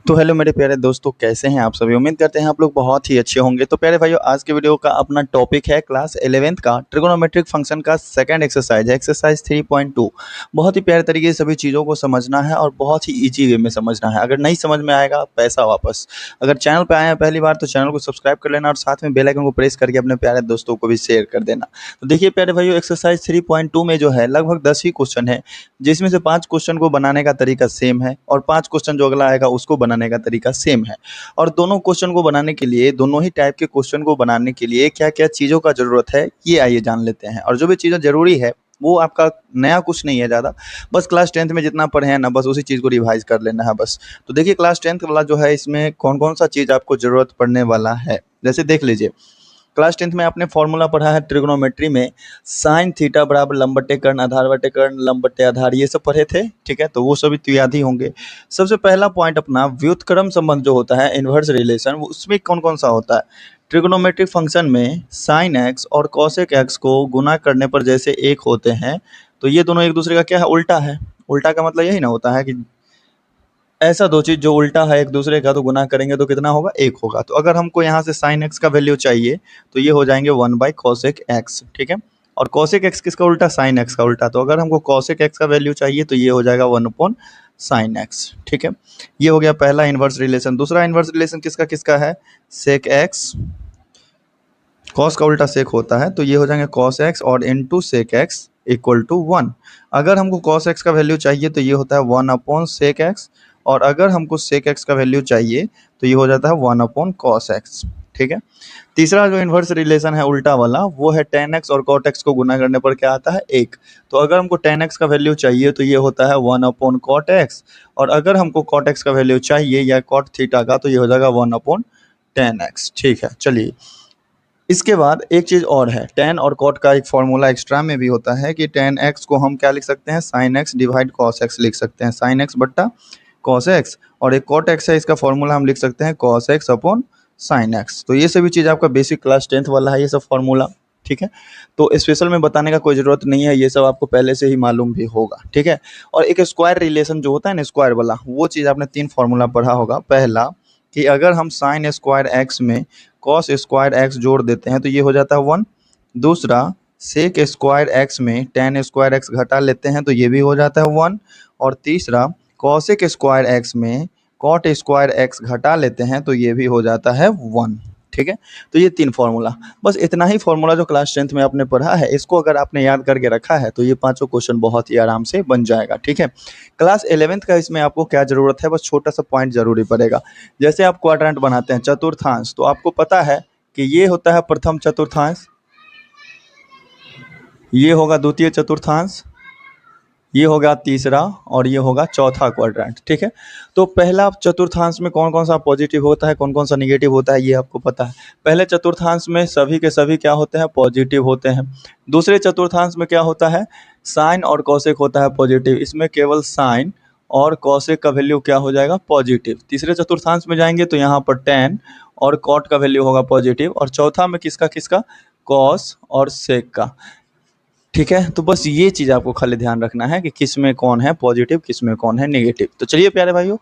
तो हेलो मेरे प्यारे दोस्तों, कैसे हैं आप सभी। उम्मीद करते हैं आप लोग बहुत ही अच्छे होंगे। तो प्यारे भाइयों, आज के वीडियो का अपना टॉपिक है क्लास 11th का ट्रिगोनोमेट्रिक फंक्शन का सेकंड एक्सरसाइज है, एक्सरसाइज 3.2। बहुत ही प्यारे तरीके से सभी चीज़ों को समझना है और बहुत ही ईजी वे में समझना है। अगर नहीं समझ में आएगा, पैसा वापस। अगर चैनल पर आए हैं पहली बार तो चैनल को सब्सक्राइब कर लेना और साथ में बेल आइकन को प्रेस करके अपने प्यारे दोस्तों को भी शेयर कर देना। तो देखिए प्यारे भाइयों, एक्सरसाइज 3.2 में जो है लगभग 10 ही क्वेश्चन है, जिसमें से 5 क्वेश्चन को बनाने का तरीका सेम है और 5 क्वेश्चन जो अगला आएगा उसको बनाने का तरीका सेम है। और दोनों क्वेश्चन को बनाने के लिए, दोनों ही टाइप के क्वेश्चन को बनाने के लिए क्या क्या चीज़ों का ज़रूरत है, ये आइए जान लेते हैं। और जो भी चीज़ें ज़रूरी है वो आपका नया कुछ नहीं है ज़्यादा, बस क्लास 10th में जितना पढ़े हैं ना, बस उसी चीज़ को रिवाइज कर लेना है बस। तो देखिए क्लास 10th वाला जो है, इसमें कौन कौन सा चीज़ आपको ज़रूरत पड़ने वाला है। जैसे देख लीजिए, क्लास 10th में आपने फॉर्मूला पढ़ा है ट्रिग्नोमेट्री में, साइन थीटा बराबर लंब बटे कर्ण, आधार बटे कर्ण, लंब बटे आधार, ये सब पढ़े थे। ठीक है, तो वो सभी तो याद ही होंगे। सबसे पहला पॉइंट अपना व्युत्क्रम संबंध जो होता है, इन्वर्स रिलेशन, उसमें कौन कौन सा होता है। ट्रिग्नोमेट्रिक फंक्शन में साइन एक्स और कॉसेक एक्स को गुना करने पर जैसे एक होते हैं, तो ये दोनों एक दूसरे का क्या है, उल्टा है। उल्टा का मतलब यही ना होता है कि ऐसा दो चीज़ जो उल्टा है एक दूसरे का, तो गुना करेंगे तो कितना होगा, एक होगा। तो अगर हमको यहाँ से साइन एक्स का वैल्यू चाहिए तो ये हो जाएंगे 1/cosec x। ठीक है, और cosec x किसका उल्टा, साइन एक्स का उल्टा। तो अगर हमको cosec x का वैल्यू चाहिए तो ये हो जाएगा 1/sin x। ठीक है, ये हो गया पहला इन्वर्स रिलेशन। दूसरा इन्वर्स रिलेशन किसका किसका है, sec x, cos का उल्टा sec होता है, तो ये हो जाएंगे cos x और into sec x equal to 1। अगर हमको cos x का वैल्यू चाहिए तो ये होता है 1/sec x, और अगर हमको sec x का वैल्यू चाहिए तो ये हो जाता है 1/cos x। ठीक है, तीसरा जो इन्वर्स रिलेशन है उल्टा वाला, वो है tan x और cot x को गुना करने पर क्या आता है, 1। तो अगर हमको tan x का वैल्यू चाहिए तो ये होता है 1/cot x, और अगर हमको cot x का वैल्यू चाहिए या cot थीटा का तो ये हो जाएगा 1/tan x। ठीक है, चलिए इसके बाद एक चीज़ और है, tan और cot का एक फॉर्मूला एक्स्ट्रा में भी होता है कि tan x को हम क्या लिख सकते हैं, sin x divide cos x लिख सकते हैं, sin x बट्टा cos x। और एक cot x है, इसका फॉर्मूला हम लिख सकते हैं cos x upon sin x। तो ये सभी चीज़ आपका बेसिक क्लास 10th वाला है, ये सब फॉर्मूला। ठीक है, तो स्पेशल में बताने का कोई ज़रूरत नहीं है, ये सब आपको पहले से ही मालूम भी होगा। ठीक है, और एक स्क्वायर रिलेशन जो होता है ना, स्क्वायर वाला, वो चीज़ आपने 3 फॉर्मूला पढ़ा होगा। पहला कि अगर हम साइन स्क्वायर एक्स में कॉस स्क्वायर एक्स जोड़ देते हैं तो ये हो जाता है 1। दूसरा, सेक स्क्वायर एक्स में टेन स्क्वायर एक्स घटा लेते हैं तो ये भी हो जाता है 1। और तीसरा, कॉसेक स्क्वायर एक्स में कॉट स्क्वायर एक्स घटा लेते हैं तो ये भी हो जाता है 1। ठीक है, तो ये 3 फॉर्मूला, बस इतना ही फॉर्मूला जो क्लास 10th में आपने पढ़ा है, इसको अगर आपने याद करके रखा है तो ये 5 क्वेश्चन बहुत ही आराम से बन जाएगा। ठीक है, क्लास 11th का इसमें आपको क्या ज़रूरत है, बस छोटा सा पॉइंट जरूरी पड़ेगा। जैसे आप क्वाड्रेंट बनाते हैं, चतुर्थांश, तो आपको पता है कि ये होता है प्रथम चतुर्थांश, ये होगा द्वितीय चतुर्थांश, ये होगा तीसरा, और ये होगा चौथा क्वाड्रेंट। ठीक है, तो पहला चतुर्थांश में कौन कौन सा पॉजिटिव होता है, कौन कौन सा निगेटिव होता है, ये आपको पता है। पहले चतुर्थांश में सभी के सभी क्या होते हैं, पॉजिटिव होते हैं। दूसरे चतुर्थांश में क्या होता है, साइन और कॉसेक होता है पॉजिटिव, इसमें केवल साइन और कॉसेक का वैल्यू क्या हो जाएगा, पॉजिटिव। तीसरे चतुर्थांश में जाएंगे तो यहाँ पर टेन और कॉट का वैल्यू होगा पॉजिटिव, और चौथा में किसका किसका, कॉस और सेक का। ठीक है, तो बस ये चीज़ आपको खाली ध्यान रखना है कि किस में कौन है पॉजिटिव, किस में कौन है नेगेटिव। तो चलिए प्यारे भाइयों,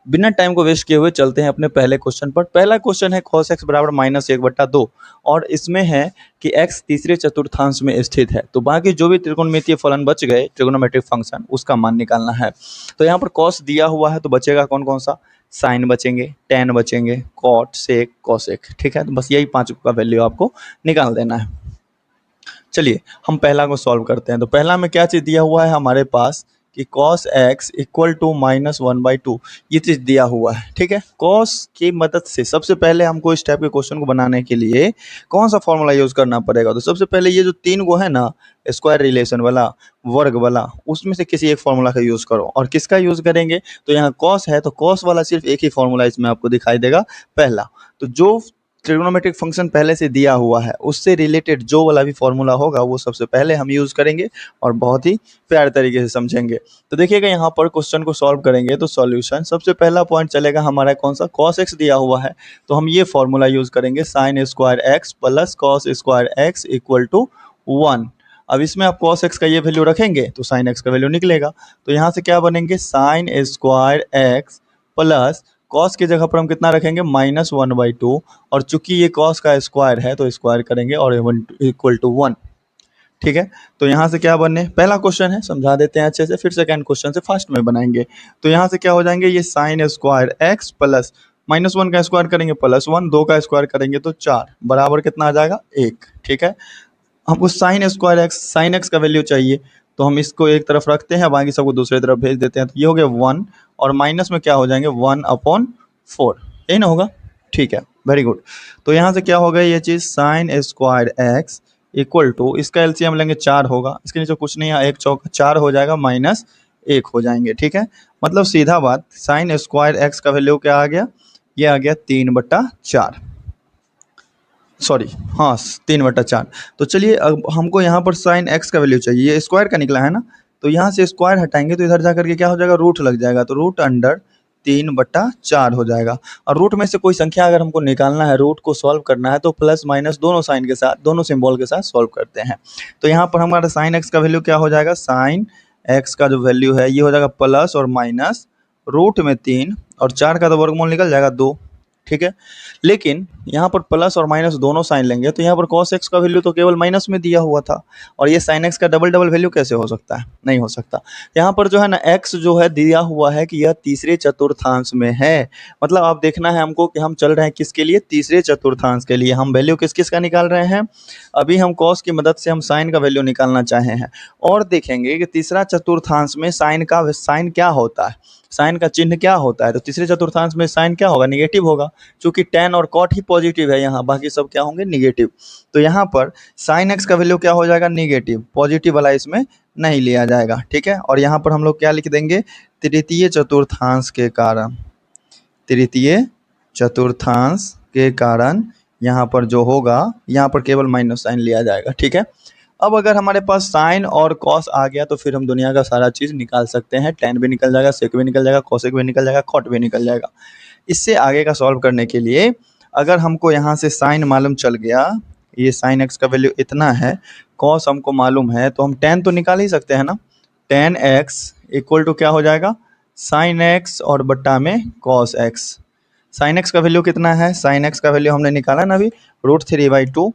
बिना टाइम को वेस्ट किए हुए चलते हैं अपने पहले क्वेश्चन पर। पहला क्वेश्चन है cos x बराबर -1/2, और इसमें है कि x तीसरे चतुर्थांश में स्थित है। तो बाकी जो भी त्रिकोणमितीय फलन बच गए, ट्रिगोनोमेट्रिक फंक्शन, उसका मान निकालना है। तो यहाँ पर cos दिया हुआ है तो बचेगा कौन कौन सा, साइन बचेंगे, tan बचेंगे, cot, sec, cosec। ठीक है, तो बस यही 5 का वैल्यू आपको निकाल देना है। चलिए हम पहला को सॉल्व करते हैं। तो पहला में क्या चीज़ दिया हुआ है हमारे पास कि cos x इक्वल टू -1/2, ये चीज़ दिया हुआ है। ठीक है, cos की मदद से सबसे पहले हमको इस टाइप के क्वेश्चन को बनाने के लिए कौन सा फॉर्मूला यूज़ करना पड़ेगा। तो सबसे पहले ये जो 3 गो है ना, स्क्वायर रिलेशन वाला, वर्ग वाला, उसमें से किसी एक फॉर्मूला का यूज़ करो। और किसका यूज़ करेंगे, तो यहाँ cos है तो cos वाला सिर्फ एक ही फॉर्मूला इसमें आपको दिखाई देगा, पहला। तो जो ट्रिग्नोमेट्रिक फंक्शन पहले से दिया हुआ है उससे रिलेटेड जो वाला भी फॉर्मूला होगा वो सबसे पहले हम यूज़ करेंगे और बहुत ही प्यारे तरीके से समझेंगे। तो देखिएगा यहाँ पर क्वेश्चन को सॉल्व करेंगे तो सॉल्यूशन, सबसे पहला पॉइंट चलेगा हमारा कौन सा, cos x दिया हुआ है तो हम ये फॉर्मूला यूज़ करेंगे, sine square x plus cos square x equal to 1। अब इसमें आप cos x का ये वैल्यू रखेंगे तो sin x का वैल्यू निकलेगा। तो यहाँ से क्या बनेंगे, sign square x plus cos की जगह पर हम कितना रखेंगे -1/2, और चूंकि ये कॉस का स्क्वायर है तो स्क्वायर करेंगे और इक्वल टू 1। ठीक है, तो यहाँ से क्या बने, पहला क्वेश्चन है समझा देते हैं अच्छे से, फिर सेकंड क्वेश्चन से फास्ट में बनाएंगे। तो यहाँ से क्या हो जाएंगे, ये साइन स्क्वायर एक्स प्लस -1 का स्क्वायर करेंगे +1, 2 का स्क्वायर करेंगे तो 4 बराबर कितना आ जाएगा 1। ठीक है, हमको sign square x sine x का वैल्यू चाहिए, तो हम इसको एक तरफ रखते हैं, बाकी सबको दूसरी तरफ भेज देते हैं। तो ये हो गया 1, और माइनस में क्या हो जाएंगे 1/4, यही ना होगा। ठीक है, वेरी गुड। तो यहाँ से क्या हो गया ये चीज़, sine square x equal to, इसका एलसीएम लेंगे 4 होगा, इसके नीचे कुछ नहीं है, 1 चौका 4 हो जाएगा, -1 हो जाएंगे। ठीक है, मतलब सीधा बात, साइन स्क्वायर एक्स का वैल्यू क्या आ गया, ये आ गया 3/4, सॉरी हाँ 3/4। तो चलिए अब हमको यहाँ पर साइन एक्स का वैल्यू चाहिए, ये स्क्वायर का निकला है ना, तो यहाँ से स्क्वायर हटाएंगे तो इधर जा करके क्या हो जाएगा, रूट लग जाएगा, तो √3/4 हो जाएगा। और रूट में से कोई संख्या अगर हमको निकालना है, रूट को सॉल्व करना है, तो प्लस माइनस दोनों साइन के साथ, दोनों सिंबल के साथ सॉल्व करते हैं। तो यहाँ पर हमारा साइन एक्स का वैल्यू क्या हो जाएगा, साइन एक्स का जो वैल्यू है ये हो जाएगा प्लस और माइनस √3, और 4 का तो वर्गमूल निकल जाएगा 2। ठीक है, लेकिन यहाँ पर प्लस और माइनस दोनों साइन लेंगे, तो यहाँ पर cos x का वैल्यू तो केवल माइनस में दिया हुआ था, और ये sin x का डबल वैल्यू कैसे हो सकता है, नहीं हो सकता। यहाँ पर जो है ना x जो है दिया हुआ है कि यह तीसरे चतुर्थांश में है, मतलब आप देखना है हमको कि हम चल रहे हैं किसके लिए, तीसरे चतुर्थांश के लिए। हम वैल्यू किस किस का निकाल रहे हैं, अभी हम cos की मदद से हम साइन का वैल्यू निकालना चाहे हैं, और देखेंगे कि तीसरा चतुर्थांश में साइन क्या होता है, साइन का चिन्ह क्या होता है। तो तीसरे चतुर्थांश में साइन क्या होगा, निगेटिव होगा, क्योंकि tan और cot ही पॉजिटिव है यहाँ, बाकी सब क्या होंगे निगेटिव। तो यहाँ पर साइन एक्स का वैल्यू क्या हो जाएगा, निगेटिव, पॉजिटिव वाला इसमें नहीं लिया जाएगा। ठीक है, और यहाँ पर हम लोग क्या लिख देंगे, तृतीय चतुर्थांश के कारण, तृतीय चतुर्थांश के कारण यहाँ पर जो होगा, यहाँ पर केवल माइनस साइन लिया जाएगा। ठीक है, अब अगर हमारे पास साइन और कॉस आ गया तो फिर हम दुनिया का सारा चीज़ निकाल सकते हैं, tan भी निकल जाएगा, सेक भी निकल जाएगा, कोसेक भी निकल जाएगा, कॉट भी निकल जाएगा। इससे आगे का सॉल्व करने के लिए अगर हमको यहाँ से साइन मालूम चल गया, ये साइन एक्स का वैल्यू इतना है, कॉस हमको मालूम है, तो हम tan तो निकाल ही सकते हैं ना। tan x इक्वल टू क्या हो जाएगा, साइन एक्स और बट्टा में कॉस एक्स। साइन एक्स का वैल्यू कितना है, साइन एक्स का वैल्यू हमने निकाला ना अभी, √3/2,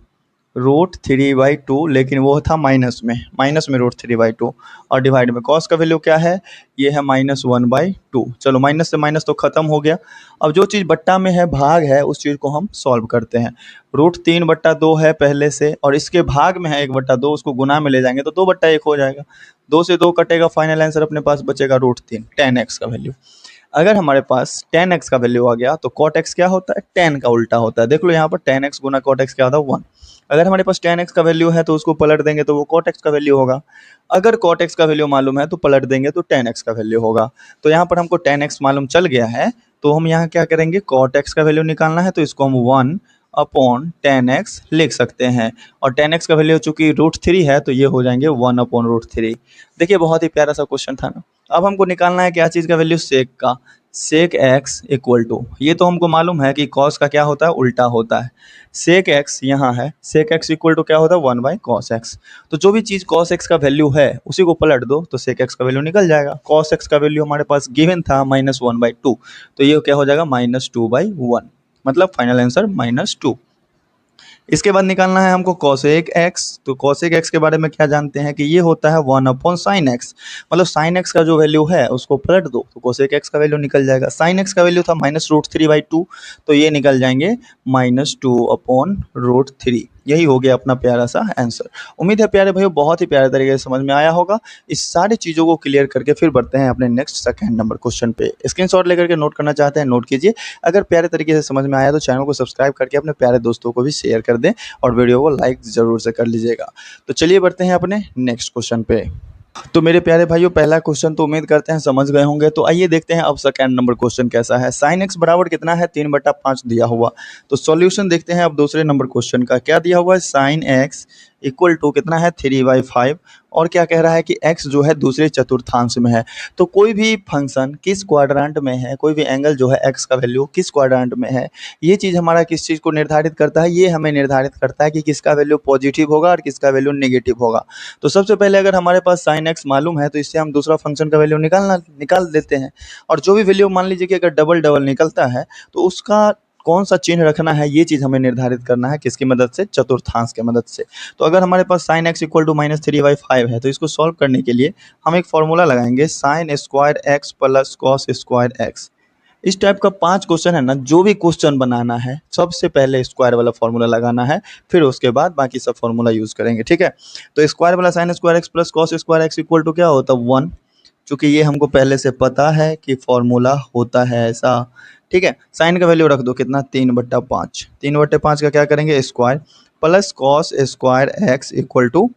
लेकिन वो था माइनस में √3/2, और डिवाइड में कॉस का वैल्यू क्या है, ये है -1/2। चलो माइनस से माइनस तो खत्म हो गया। अब जो चीज़ बट्टा में है, भाग है, उस चीज़ को हम सॉल्व करते हैं। √3/2 है पहले से, और इसके भाग में है 1/2, उसको गुना में ले जाएंगे तो 2/1 हो जाएगा, 2 से 2 कटेगा, फाइनल आंसर अपने पास बचेगा √3, tan x का वैल्यू। अगर हमारे पास tan x का वैल्यू आ गया तो cot x क्या होता है, tan का उल्टा होता है। देख लो यहाँ पर tan x गुना cot x क्या होता है, 1। अगर हमारे पास tan x का वैल्यू है तो उसको पलट देंगे तो वो cot x का वैल्यू होगा। अगर cot x का वैल्यू मालूम है तो पलट देंगे तो tan x का वैल्यू होगा। तो यहाँ पर हमको tan x मालूम चल गया है, तो हम यहाँ क्या करेंगे, cot x का वैल्यू निकालना है, तो इसको हम 1/tan x लिख सकते हैं, और tan x का वैल्यू चूंकि √3 है तो ये हो जाएंगे 1/√3। देखिए बहुत ही प्यारा सा क्वेश्चन था ना। अब हमको निकालना है क्या चीज़ का वैल्यू, सेक का। सेक एक्स इक्वल टू, ये तो हमको मालूम है कि कॉस का क्या होता है, उल्टा होता है। सेक एक्स यहाँ है, सेक एक्स इक्वल टू क्या होता है, 1/cos x। तो जो भी चीज़ cos x का वैल्यू है उसी को पलट दो तो सेक एक्स का वैल्यू निकल जाएगा। cos x का वैल्यू हमारे पास गिवन था -1/2, तो ये क्या हो जाएगा -2/1, मतलब फाइनल आंसर -2। इसके बाद निकालना है हमको cosec x। तो cosec x के बारे में क्या जानते हैं कि ये होता है 1/sin x, मतलब sin x का जो वैल्यू है उसको पलट दो तो cosec x का वैल्यू निकल जाएगा। sin x का वैल्यू था -√3/2, तो ये निकल जाएंगे -2/√3। यही हो गया अपना प्यारा सा आंसर। उम्मीद है प्यारे भाइयों बहुत ही प्यारे तरीके से समझ में आया होगा। इस सारी चीज़ों को क्लियर करके फिर बढ़ते हैं अपने नेक्स्ट सेकंड नंबर क्वेश्चन पे। स्क्रीनशॉट लेकर के नोट करना चाहते हैं नोट कीजिए। अगर प्यारे तरीके से समझ में आया तो चैनल को सब्सक्राइब करके अपने प्यारे दोस्तों को भी शेयर कर दें और वीडियो को लाइक ज़रूर से कर लीजिएगा। तो चलिए बढ़ते हैं अपने नेक्स्ट क्वेश्चन पे। तो मेरे प्यारे भाइयों पहला क्वेश्चन तो उम्मीद करते हैं समझ गए होंगे। तो आइए देखते हैं अब सेकंड नंबर क्वेश्चन कैसा है। sin x बराबर कितना है, 3/5 दिया हुआ। तो सॉल्यूशन देखते हैं अब दूसरे नंबर क्वेश्चन का। क्या दिया हुआ है, sin x इक्वल टू कितना है 3/5। और क्या कह रहा है कि x जो है दूसरे चतुर्थांश में है। तो कोई भी फंक्शन किस क्वाड्रेंट में है, कोई भी एंगल जो है x का वैल्यू किस क्वाड्रेंट में है, ये चीज़ हमारा किस चीज़ को निर्धारित करता है, ये हमें निर्धारित करता है कि किसका वैल्यू पॉजिटिव होगा और किसका वैल्यू नेगेटिव होगा। तो सबसे पहले अगर हमारे पास sin x मालूम है तो इससे हम दूसरा फंक्शन का वैल्यू निकाल देते हैं। और जो भी वैल्यू मान लीजिए कि अगर डबल डबल निकलता है तो उसका कौन सा चिन्ह रखना है, ये चीज़ हमें निर्धारित करना है किसकी मदद से, चतुर्थांश की मदद से। तो अगर हमारे पास sin x इक्वल टू -3/5 है तो इसको सॉल्व करने के लिए हम एक फॉर्मूला लगाएंगे sin square x plus cos square x। इस टाइप का 5 क्वेश्चन है ना, जो भी क्वेश्चन बनाना है सबसे पहले स्क्वायर वाला फॉर्मूला लगाना है, फिर उसके बाद बाकी सब फॉर्मूला यूज करेंगे, ठीक है। तो स्क्वायर वाला sin square x plus cos square x equal to क्या होता है 1, चूँकि ये हमको पहले से पता है कि फॉर्मूला होता है ऐसा, ठीक है। साइन का वैल्यू रख दो कितना 3/5, 3/5 का क्या करेंगे square plus cos square x equal to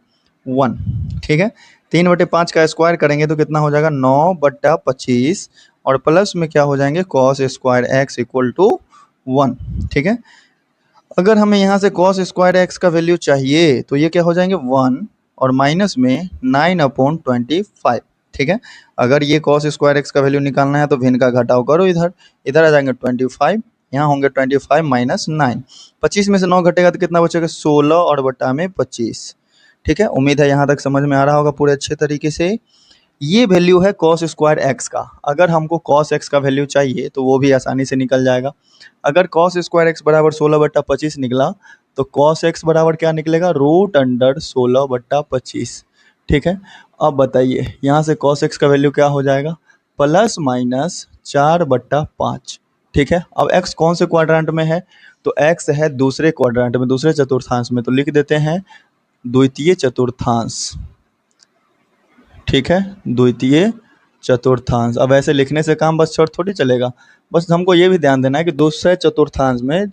1, ठीक है। 3/5 का स्क्वायर करेंगे तो कितना हो जाएगा 9/25 और प्लस में क्या हो जाएंगे cos square x equal to 1, ठीक है। अगर हमें यहाँ से cos स्क्वायर एक्स का वैल्यू चाहिए तो ये क्या हो जाएंगे 1 और माइनस में 9/25, ठीक है। अगर ये cos स्क्वायर एक्स का वैल्यू निकालना है तो भिन्न का घटाव करो, इधर आ जाएंगे 25, यहाँ होंगे 25 माइनस 9, 25 में से 9 घटेगा तो कितना बचेगा 16 और बटा में 25, ठीक है। उम्मीद है यहाँ तक समझ में आ रहा होगा पूरे अच्छे तरीके से। ये वैल्यू है cos स्क्वायर एक्स का। अगर हमको cos x का वैल्यू चाहिए तो वो भी आसानी से निकल जाएगा। अगर cos स्क्वायर एक्स बराबर 16/25 निकला तो cos x बराबर क्या निकलेगा √16/25, ठीक है। अब बताइए यहाँ से cos x का वैल्यू क्या हो जाएगा ±4/5, ठीक है। अब x कौन से क्वाड्रेंट में है, तो x है दूसरे क्वाड्रेंट में, दूसरे चतुर्थांश में, तो लिख देते हैं द्वितीय चतुर्थांश, ठीक है, द्वितीय चतुर्थांश। अब ऐसे लिखने से काम बस शॉर्ट थोड़ी चलेगा, बस हमको ये भी ध्यान देना है कि दूसरे चतुर्थांश में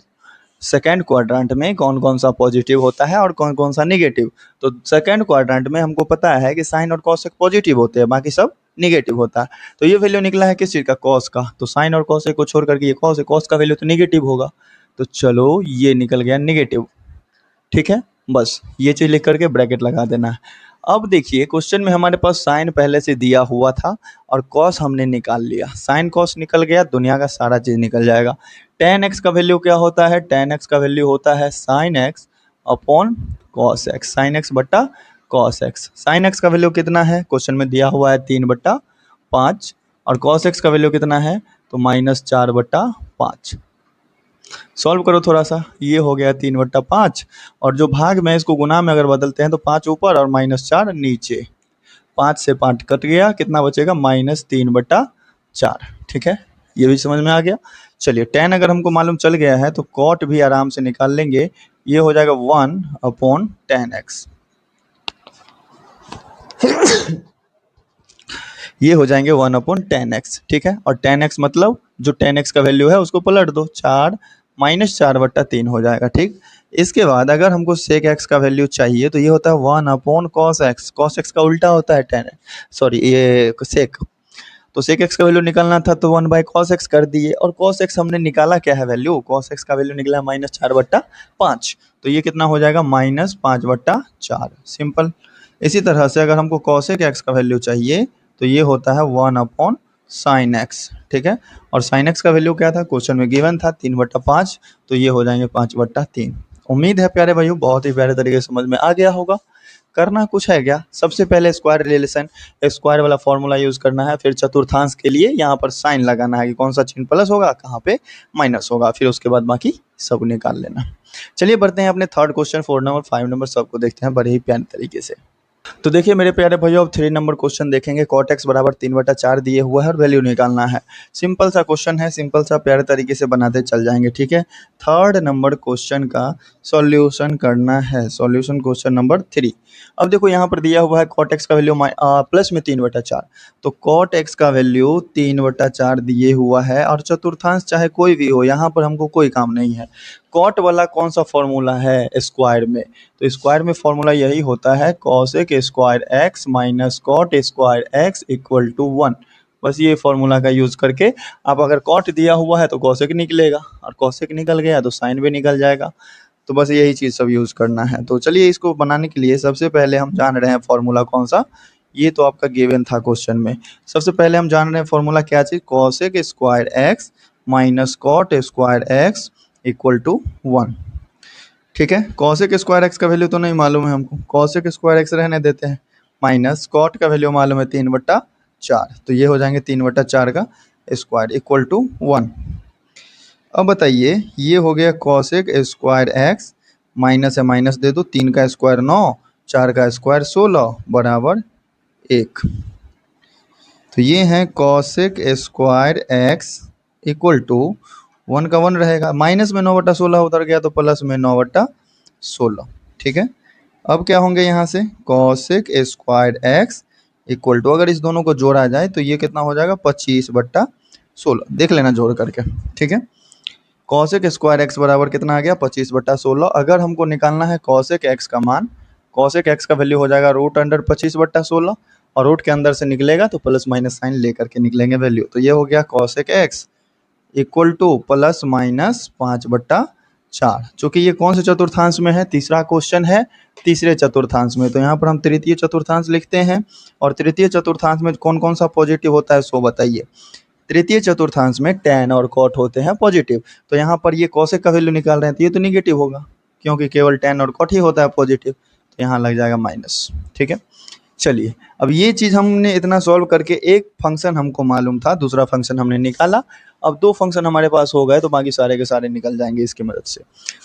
सेकेंड क्वाड्रेंट में कौन कौन सा पॉजिटिव होता है और कौन कौन सा निगेटिव। तो सेकेंड क्वाड्रेंट में हमको पता है कि साइन और कॉस पॉजिटिव होते हैं, बाकी सब निगेटिव होता है। तो ये वैल्यू निकला है किस चीज़ का, कॉस का। तो साइन और कॉस को छोड़ करके ये कॉस है, कॉस का वैल्यू तो निगेटिव होगा, तो चलो ये निकल गया निगेटिव, ठीक है। बस ये चीज़ लिख करके ब्रैकेट लगा देना है। अब देखिए क्वेश्चन में हमारे पास साइन पहले से दिया हुआ था और कॉस हमने निकाल लिया, साइन कॉस निकल गया, दुनिया का सारा चीज़ निकल जाएगा। tan x का वैल्यू क्या होता है, tan x का वैल्यू होता है sin x upon cos x, sin x बट्टा cos x। sin x का वैल्यू कितना है, क्वेश्चन में दिया हुआ है 3/5 और cos x का वैल्यू कितना है तो -4/5। सॉल्व करो थोड़ा सा, ये हो गया 3/5 और जो भाग में इसको गुना में अगर बदलते हैं तो 5 ऊपर और -4 नीचे, 5 से 5 कट गया, कितना बचेगा -3/4, ठीक है। ये भी समझ में आ गया। चलिए tan अगर हमको मालूम चल गया है तो cot भी आराम से निकाल लेंगे, ये हो जाएगा 1/tan x, ये हो जाएंगे 1/tan x, ठीक है। और tan x मतलब जो tan x का वैल्यू है उसको पलट दो, 4 -4/3 हो जाएगा, ठीक। इसके बाद अगर हमको sec x का वैल्यू चाहिए तो ये होता है 1/cos x, cos x का उल्टा होता है tan, सॉरी ये sec। तो sec x का वैल्यू निकालना था तो 1/cos x कर दिए और cos x हमने निकाला क्या है वैल्यू, cos x का वैल्यू निकला -4/5, तो ये कितना हो जाएगा -5/4, सिंपल। इसी तरह से अगर हमको cosec x का वैल्यू चाहिए तो ये होता है 1/sin x, ठीक है। और sin x का वैल्यू क्या था, क्वेश्चन में गिवन था 3/5, तो ये हो जाएंगे 5/3। उम्मीद है प्यारे भाइयों बहुत ही प्यारे तरीके से समझ में आ गया होगा। करना कुछ है क्या, सबसे पहले स्क्वायर रिलेशन, स्क्वायर वाला फॉर्मूला यूज करना है, फिर चतुर्थांश के लिए यहाँ पर साइन लगाना है कि कौन सा चिन्ह प्लस होगा कहाँ पे माइनस होगा, फिर उसके बाद बाकी सब निकाल लेना। चलिए बढ़ते हैं अपने थर्ड क्वेश्चन, 4 नंबर 5 नंबर सबको देखते हैं बड़े ही प्यारे तरीके से। तो देखिए मेरे प्यारे भाइयों अब 3 नंबर क्वेश्चन देखेंगे। cot x बराबर 3/4 दिए हुआ है और वैल्यू निकालना है। सिंपल सा क्वेश्चन है, सिंपल सा प्यारे तरीके से बनाते चल जाएंगे, ठीक है। थर्ड नंबर क्वेश्चन का सॉल्यूशन करना है, सॉल्यूशन क्वेश्चन नंबर 3। अब देखो यहाँ पर दिया हुआ है cot x का वैल्यू प्लस में 3/4, तो cot x का वैल्यू 3/4 दिए हुआ है और चतुर्थांश चाहे कोई भी हो, यहाँ पर हमको कोई काम नहीं है। कॉट वाला कौन सा फॉर्मूला है स्क्वायर में, तो स्क्वायर में फॉर्मूला यही होता है cosec square x minus cot square x equal to 1। बस ये फॉर्मूला का यूज करके आप अगर cot दिया हुआ है तो cosec निकलेगा और cosec निकल गया तो साइन भी निकल जाएगा। तो बस यही चीज़ सब यूज़ करना है। तो चलिए इसको बनाने के लिए सबसे पहले हम जान रहे हैं फॉर्मूला कौन सा, ये तो आपका गिवन था क्वेश्चन में। सबसे पहले हम जान रहे हैं फॉर्मूला क्या चीज़, cosec square x minus cot square x equal to 1। ठीक है, कॉसेक स्क्वायर एक्स का वैल्यू तो नहीं मालूम है हमको, कॉसेक स्क्वायर एक्स रहने देते हैं, माइनस कॉट का वैल्यू मालूम है 3/4, तो ये हो जाएंगे 3/4 का स्क्वायर इक्वल टू 1। अब बताइए ये हो गया कॉसेक स्क्वायर एक्स, माइनस है माइनस दे दो, 3 का स्क्वायर 9, 4 का स्क्वायर 16 बराबर 1। तो ये है cosec square x equal to 1 का 1 रहेगा, माइनस में 9/16 उधर गया तो प्लस में 9/16। ठीक है, अब क्या होंगे यहाँ से, cosec square x equal to, अगर इस दोनों को जोड़ा जाए तो ये कितना हो जाएगा 25/16, देख लेना जोड़ करके। ठीक है, कॉसेक स्क्वायर एक्स बराबर कितना आ गया 25/16। अगर हमको निकालना है कॉसेक एक्स का मान, कॉसेक एक्स का वैल्यू हो जाएगा √25/16, और रूट के अंदर से निकलेगा तो प्लस माइनस साइन लेकर के निकलेंगे वैल्यू। तो ये हो गया cosec x equal two plus minus 5/4। चूंकि ये कौन से चतुर्थांश में है, तीसरा क्वेश्चन है तीसरे चतुर्थांश में, तो यहाँ पर हम तृतीय चतुर्थांश लिखते हैं। और तृतीय चतुर्थांश में कौन कौन सा पॉजिटिव होता है सो बताइए। तृतीय चतुर्थांश में tan और cot होते हैं पॉजिटिव, तो यहाँ पर ये कॉसेक का वैल्यू निकाल रहे हैं तो ये तो निगेटिव होगा, क्योंकि केवल tan और cot ही होता है पॉजिटिव, तो यहाँ लग जाएगा माइनस। ठीक है, चलिए अब ये चीज़ हमने इतना सॉल्व करके, एक फंक्शन हमको मालूम था, दूसरा फंक्शन हमने निकाला, अब 2 फंक्शन हमारे पास हो गए तो बाकी सारे के सारे निकल जाएंगे इसकी मदद से।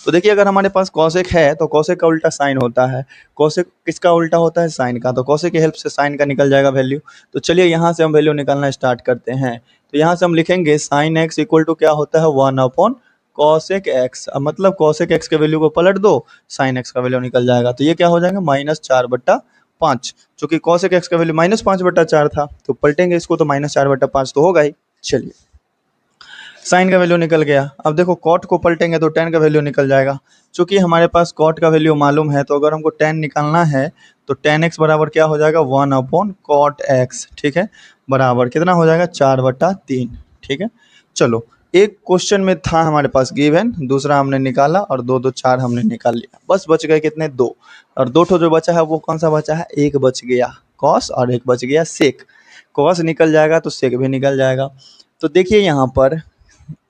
तो देखिए अगर हमारे पास कॉसेक है तो कॉसेक का उल्टा साइन होता है, कॉसेक किसका उल्टा होता है, साइन का, तो कॉसेक की हेल्प से साइन का निकल जाएगा वैल्यू। तो चलिए यहाँ से हम वैल्यू निकालना स्टार्ट करते हैं। तो यहाँ से हम लिखेंगे साइन एक्स इक्वल टू क्या होता है 1 कॉसेक एक्स, अब मतलब कॉसेक एक्स के वैल्यू को पलट दो, साइन एक्स का वैल्यू निकल जाएगा। तो ये क्या हो जाएगा -4/5, चूंकि cosec x का वैल्यू -5/4 था, तो पलटेंगे इसको तो -4/5 तो होगा ही। चलिए साइन का वैल्यू निकल गया। अब देखो cot को पलटेंगे तो tan का वैल्यू निकल जाएगा। चूंकि हमारे पास cot का वैल्यू मालूम है, तो अगर हमको tan निकालना है तो tan x बराबर क्या हो जाएगा 1/cot x। ठीक है, बराबर कितना हो जाएगा 4/3। ठीक है, चलो एक क्वेश्चन में था हमारे पास गिवन, दूसरा हमने निकाला और 2 2 4 हमने निकाल लिया, बस बच गए कितने 2, और 2 ठो जो बचा है वो कौन सा बचा है, एक बच गया कॉस और एक बच गया सेक। कॉस निकल जाएगा तो सेक भी निकल जाएगा। तो देखिए यहाँ पर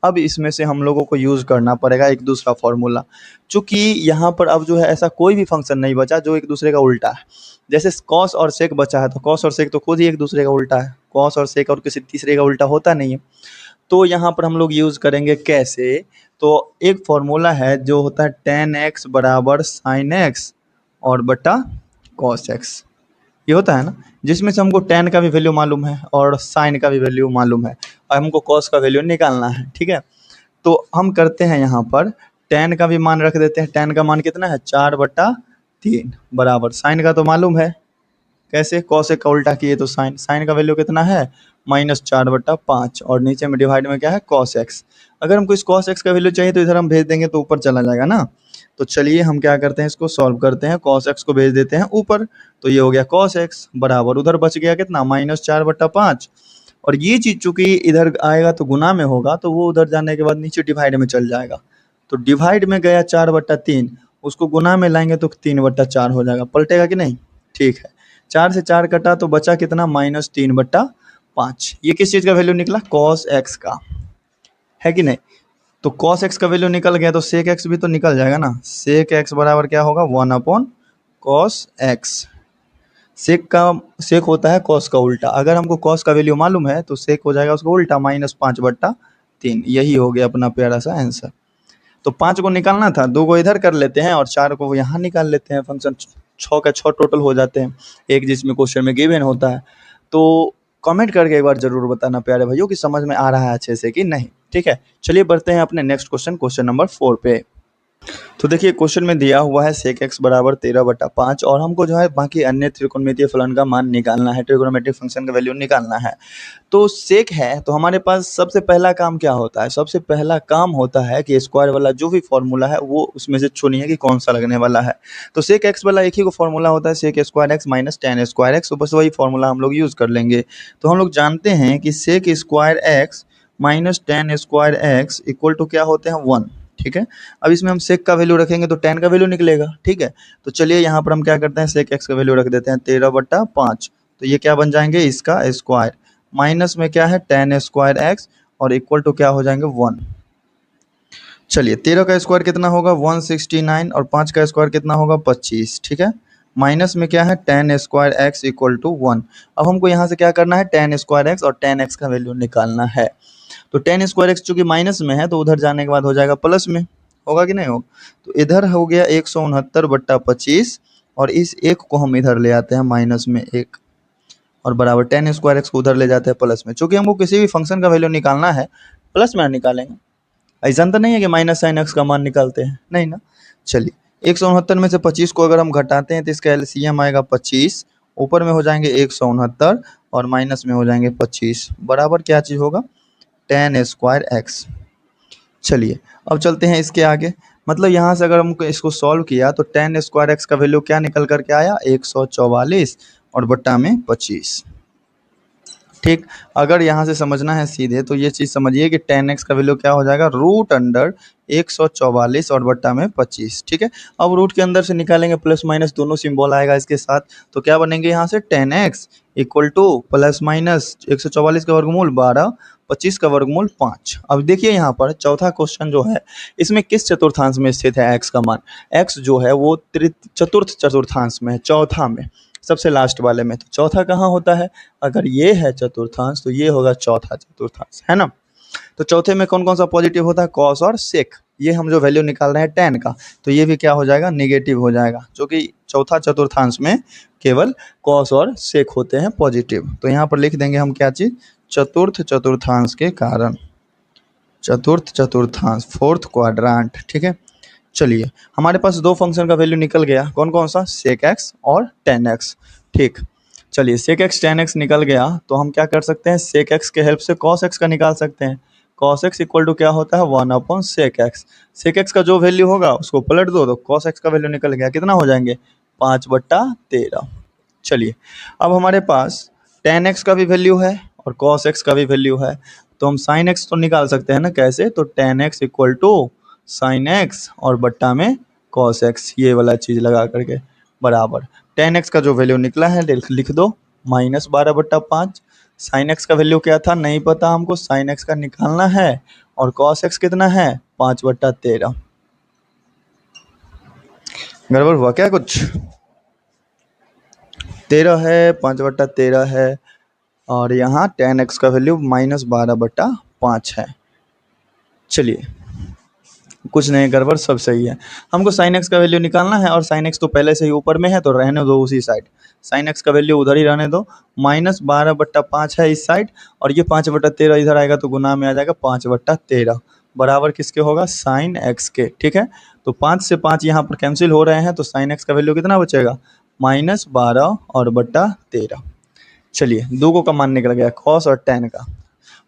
अब इसमें से हम लोगों को यूज़ करना पड़ेगा एक दूसरा फॉर्मूला, चूँकि यहाँ पर अब जो है ऐसा कोई भी फंक्शन नहीं बचा जो एक दूसरे का उल्टा है। जैसे कॉस और सेक बचा है, तो कॉस और सेक तो खुद ही एक दूसरे का उल्टा है, कॉस और सेक और किसी तीसरे का उल्टा होता नहीं है। तो यहाँ पर हम लोग यूज़ करेंगे कैसे, तो एक फॉर्मूला है जो होता है tan x बराबर sin x और बटा cos x, ये होता है ना, जिसमें से हमको tan का भी वैल्यू मालूम है और sin का भी वैल्यू मालूम है, और हमको cos का वैल्यू निकालना है। ठीक है, तो हम करते हैं यहाँ पर tan का भी मान रख देते हैं, tan का मान कितना है 4/3 बराबर, sin का तो मालूम है कैसे, cos का उल्टा किए तो sin का वैल्यू कितना है -4/5, और नीचे में डिवाइड में क्या है cos x। अगर हमको इस cos x का वैल्यू चाहिए तो इधर हम भेज देंगे तो ऊपर चला जाएगा ना। तो चलिए हम क्या करते हैं, इसको सॉल्व करते हैं, cos x को भेज देते हैं ऊपर, तो ये हो गया cos x बराबर, उधर बच गया कितना -4/5, और ये चीज़ चूँकि इधर आएगा तो गुना में होगा, तो वो उधर जाने के बाद नीचे डिवाइड में चल जाएगा। तो डिवाइड में गया 4/3, उसको गुना में लाएंगे तो 3/4 हो जाएगा, पलटेगा कि नहीं। ठीक है, 4 से 4 कटा तो बचा कितना -3/5। ये किस चीज़ का वैल्यू निकला, cos x का, है कि नहीं। तो cos x का वैल्यू निकल गया तो sec x भी तो निकल जाएगा ना, sec x बराबर क्या होगा 1/cos x। सेक होता है cos का उल्टा, अगर हमको cos का वैल्यू मालूम है तो सेक हो जाएगा उसका उल्टा -5/3। यही हो गया अपना प्यारा सा आंसर। तो 5 को निकालना था, 2 को इधर कर लेते हैं और 4 को यहाँ निकाल लेते हैं, फंक्शन 6 का 6 टोटल हो जाते हैं, एक जिसमें क्वेश्चन में गिवन होता है। तो कमेंट करके एक बार जरूर बताना प्यारे भाइयों कि समझ में आ रहा है अच्छे से कि नहीं। ठीक है, चलिए बढ़ते हैं अपने नेक्स्ट क्वेश्चन, क्वेश्चन नंबर 4 पे। तो देखिए क्वेश्चन में दिया हुआ है sec x बराबर 13/5, और हमको जो है बाकी अन्य त्रिकोणमितीय फलन का मान निकालना है, ट्रिगोनोमेट्रिक फंक्शन का वैल्यू निकालना है। तो सेक है तो हमारे पास सबसे पहला काम क्या होता है, सबसे पहला काम होता है कि स्क्वायर वाला जो भी फॉर्मूला है वो उसमें से चुनिए कि कौन सा लगने वाला है। तो सेक एक्स वाला एक ही को फॉर्मूला होता है, sec square x minus tan square x, तो बस वही फॉर्मूला हम लोग यूज़ कर लेंगे। तो हम लोग जानते हैं कि sec square x minus tan square x equal to क्या होते हैं 1। ठीक है। अब इसमें हम सेक का वैल्यू रखेंगे तो tan का वैल्यू निकलेगा, ठीक है। तो चलिए यहाँ पर हम क्या करते हैं, सेक x का वैल्यू रख देते हैं 13/5। तो ये क्या बन जाएंगे, इसका स्क्वायर, माइनस में क्या है tan स्क्वायर x, और इक्वल टू क्या हो जाएंगे 1। चलिए 13 का स्क्वायर कितना होगा 169, और 5 का स्क्वायर कितना होगा 25, ठीक है। माइनस में क्या है tan square x equal to 1। अब हमको यहाँ से क्या करना है, tan स्क्वायर x और tan x का वैल्यू निकालना है। तो tan स्क्वायर x चूंकि माइनस में है तो उधर जाने के बाद हो जाएगा प्लस में, होगा कि नहीं होगा। तो इधर हो गया 169/25, और इस एक को हम इधर ले आते हैं माइनस में 1, और बराबर tan स्क्वायर x को उधर ले जाते हैं प्लस में। चूंकि हमको किसी भी फंक्शन का वैल्यू निकालना है प्लस में निकालेंगे, ऐसा तो नहीं है कि माइनस साइन एक्स का मान निकालते हैं, नहीं ना। चलिए 169 में से 25 को अगर हम घटाते हैं तो इसका एलसीएम आएगा 25, ऊपर में हो जाएंगे 169 और माइनस में हो जाएंगे 25, बराबर क्या चीज़ होगा tan स्क्वायर एक्स। चलिए अब चलते हैं इसके आगे, मतलब यहाँ से अगर हमको इसको सॉल्व किया तो tan स्क्वायर एक्स का वैल्यू क्या निकल करके आया 144 और बट्टा में 25, ठीक। अगर यहाँ से समझना है सीधे तो ये चीज़ समझिए कि tan x का वैल्यू क्या हो जाएगा √144 और बट्टा में 25, ठीक है। अब रूट के अंदर से निकालेंगे, प्लस माइनस दोनों सिंबल आएगा इसके साथ, तो क्या बनेंगे यहाँ से tan x equal two plus minus 144 का वर्गमूल 12, 25 का वर्गमूल 5। अब देखिए यहाँ पर चौथा क्वेश्चन जो है इसमें किस चतुर्थांश में स्थित है x का मान, x जो है वो चतुर्थ चतुर्थांश में है, चौथा में, सबसे लास्ट वाले में। तो चौथा कहाँ होता है, अगर ये है चतुर्थांश तो ये होगा चौथा चतुर्थांश, है ना। तो चौथे में कौन कौन सा पॉजिटिव होता है, कॉस और सेक। ये हम जो वैल्यू निकाल रहे हैं tan का, तो ये भी क्या हो जाएगा नेगेटिव हो जाएगा, जो कि चौथा चतुर्थांश में केवल कॉस और सेक होते हैं पॉजिटिव। तो यहाँ पर लिख देंगे हम क्या चीज, चतुर्थ चतुर्थांश के कारण, चतुर्थ चतुर्थांश, फोर्थ क्वाड्रांट, ठीक है। चलिए हमारे पास दो फंक्शन का वैल्यू निकल गया, कौन कौन सा, सेक एक्स और tan x, ठीक। चलिए सेक एक्स tan x निकल गया तो हम क्या कर सकते हैं, सेक एक्स के हेल्प से कॉस एक्स का निकाल सकते हैं। कॉस एक्स इक्वल टू क्या होता है 1/सेक एक्स। सेक एक्स का जो वैल्यू होगा उसको पलट दो तो कॉस एक्स का वैल्यू निकल गया, कितना हो जाएंगे 5/13। चलिए अब हमारे पास tan x का भी वैल्यू है और cos x का भी वैल्यू है, तो हम sin x तो निकाल सकते हैं ना, कैसे, तो tan x equal to sin x और बट्टा में cos x, ये वाला चीज़ लगा करके बराबर tan x का जो वैल्यू निकला है लिख दो -12/5। sin x का वैल्यू क्या था नहीं पता हमको, sin x का निकालना है, और cos x कितना है 5/13। गड़बड़ हुआ क्या कुछ, 13 है, 5/13 है, और यहाँ tan x का वैल्यू -12/5 है। चलिए कुछ नहीं गड़बड़, सब सही है। हमको sin x का वैल्यू निकालना है और sin x तो पहले से ही ऊपर में है तो रहने दो उसी साइड, sin x का वैल्यू उधर ही रहने दो, -12/5 है इस साइड, और ये 5/13 इधर आएगा तो गुना में आ जाएगा 5/13, बराबर किसके होगा sin x के, ठीक है। तो 5 से 5 यहाँ पर कैंसिल हो रहे हैं तो sin x का वैल्यू कितना बचेगा -12 और बट्टा 13। चलिए दो का मान निकल गया, कॉस और tan का,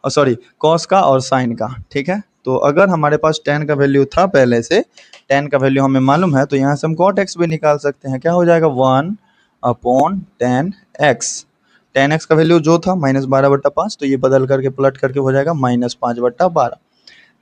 और सॉरी कॉस का और साइन का, ठीक है। तो अगर हमारे पास tan का वैल्यू था पहले से, tan का वैल्यू हमें मालूम है, तो यहाँ से हम cot x भी निकाल सकते हैं, क्या हो जाएगा 1/tan x। tan x का वैल्यू जो था -12/5, तो ये बदल करके पलट करके हो जाएगा -5/12।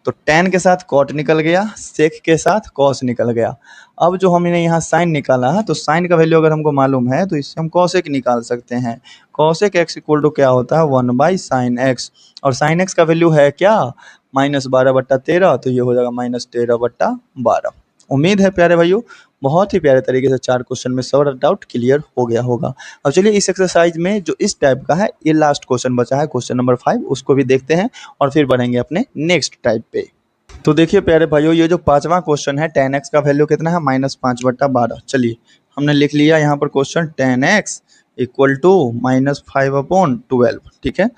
तो tan के साथ cot निकल गया, sec के साथ cos निकल गया। अब जो हमने यहाँ sin निकाला है, तो sin का वैल्यू अगर हमको मालूम है तो इससे हम cosec निकाल सकते हैं। cosec x इक्वल टू क्या होता है 1/sin x, और sin x का वैल्यू है क्या -12/13, तो ये हो जाएगा -13/12। उम्मीद है प्यारे भाइयों बहुत ही प्यारे तरीके से 4 क्वेश्चन में सारा डाउट क्लियर हो गया होगा। अब चलिए इस एक्सरसाइज में जो इस टाइप का है, ये लास्ट क्वेश्चन बचा है, क्वेश्चन नंबर 5, उसको भी देखते हैं और फिर बढ़ेंगे अपने नेक्स्ट टाइप पे। तो देखिए प्यारे भाइयों, ये जो 5वां क्वेश्चन है tan x का वैल्यू कितना है -5/12। चलिए हमने लिख लिया यहाँ पर question tan x equal to -5/12, ठीक है।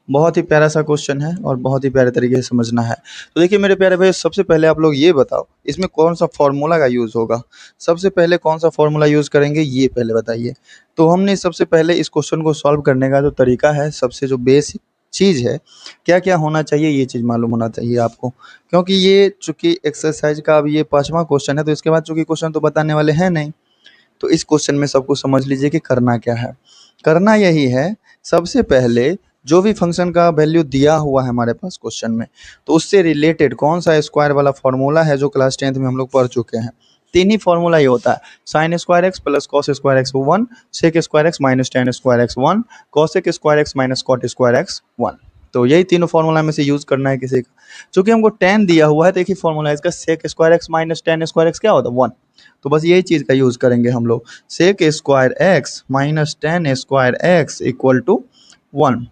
बहुत ही प्यारा सा क्वेश्चन है और बहुत ही प्यारे तरीके से समझना है। तो देखिए मेरे प्यारे भाई, सबसे पहले आप लोग ये बताओ इसमें कौन सा फॉर्मूला का यूज़ होगा, सबसे पहले कौन सा फॉर्मूला यूज़ करेंगे ये पहले बताइए। तो हमने सबसे पहले इस क्वेश्चन को सॉल्व करने का जो तरीका है, सबसे जो बेसिक चीज़ है, क्या क्या होना चाहिए ये चीज़ मालूम होना चाहिए आपको, क्योंकि ये चूँकि एक्सरसाइज का अब ये 5वां क्वेश्चन है, तो इसके बाद चूँकि क्वेश्चन तो बताने वाले हैं नहीं, तो इस क्वेश्चन में सबको समझ लीजिए कि करना क्या है। करना यही है, सबसे पहले जो भी फंक्शन का वैल्यू दिया हुआ है हमारे पास क्वेश्चन में, तो उससे रिलेटेड कौन सा स्क्वायर वाला फॉर्मूला है जो क्लास 10th में हम लोग पढ़ चुके हैं। तीन ही फॉर्मूला ये होता है, sine square x plus cos square x 1, sec square x minus tan square x 1, cosec square x minus cot square x 1। तो यही तीनों फॉर्मूला में से यूज करना है किसी का। चूंकि हमको टेन दिया हुआ है तो एक ही फॉर्मूला है इसका, sec square x minus tan square x क्या होता है 1। तो बस यही चीज़ का यूज करेंगे हम लोग, sec square x minus tan square x equal to 1।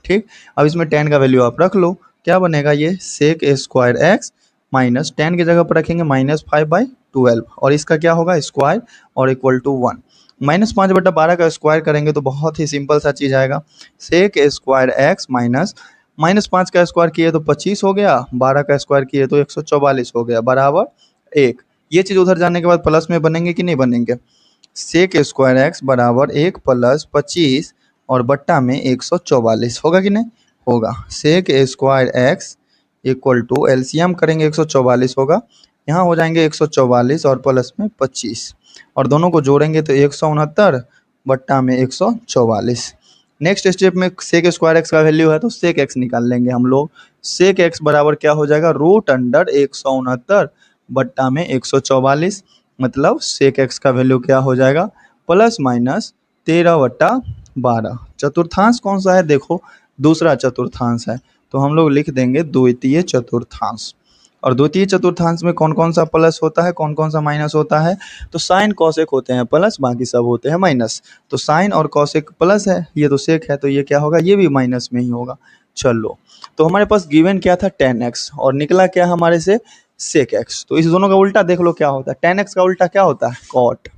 ठीक, अब इसमें टेन का वैल्यू आप रख लो, क्या बनेगा ये sec square x minus tan की जगह पर रखेंगे -5/12 और इसका क्या होगा स्क्वायर और इक्वल टू 1। -5/12 का स्क्वायर करेंगे तो बहुत ही सिंपल सा चीज़ आएगा, सेक स्क्वायर एक्स -5 का स्क्वायर किए तो 25 हो गया, 12 का स्क्वायर किए तो 144 हो गया बराबर 1। ये चीज़ उधर जाने के बाद प्लस में बनेंगे कि नहीं बनेंगे, सेक स्क्वायर एक्स बराबर 1 प्लस 25 और बट्टा में 144 होगा कि नहीं होगा। Sec square x equal to LCM करेंगे 144 होगा, यहाँ हो जाएंगे 144 और प्लस में 25 और दोनों को जोड़ेंगे तो 169 बट्टा में 144। नेक्स्ट स्टेप में सेक स्क्वायर एक्स का वैल्यू है तो सेक एक्स निकाल लेंगे हम लोग, सेक एक्स बराबर क्या हो जाएगा रूट अंडर 169 बट्टा में 144, मतलब सेक एक्स का वैल्यू क्या हो जाएगा प्लस माइनस 13/12। चतुर्थांश कौन सा है देखो, दूसरा चतुर्थांश है, तो हम लोग लिख देंगे द्वितीय चतुर्थांश। और द्वितीय चतुर्थांश में कौन कौन सा प्लस होता है कौन कौन सा माइनस होता है, तो साइन कॉसेक होते हैं प्लस, बाकी सब होते हैं माइनस। तो साइन और कॉसेक प्लस है, ये तो सेक है तो ये क्या होगा ये भी माइनस में ही होगा। चलो, तो हमारे पास गिवन क्या था tan x और निकला क्या हमारे से सेक एक्स। तो इस दोनों का उल्टा देख लो क्या होता है, tan x का उल्टा क्या होता है कॉट,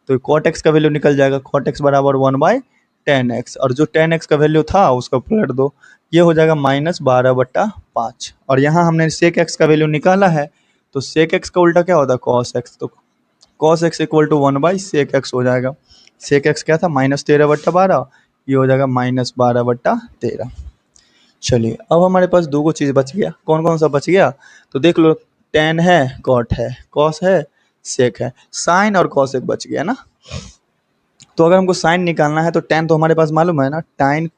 तो कॉट एक्स का वैल्यू निकल जाएगा, कॉट एक्स बराबर 1/tan x और जो tan x का वैल्यू था उसका पलट दो, ये हो जाएगा -12/5। और यहाँ हमने सेक एक्स का वैल्यू निकाला है तो सेक एक्स का उल्टा क्या होता है कॉस एक्स, तो कॉस एक्स इक्वल टू 1/सेक एक्स हो जाएगा। सेक एक्स क्या था -13/12, ये हो जाएगा -12/13। चलिए अब हमारे पास दो गो चीज़ बच गया, कौन कौन सा बच गया, तो देख लो टेन है कॉट है कॉस है सेक है, साइन और कॉस एक बच गया ना। तो अगर हमको साइन निकालना है तो टेन तो हमारे पास मालूम है ना, टेन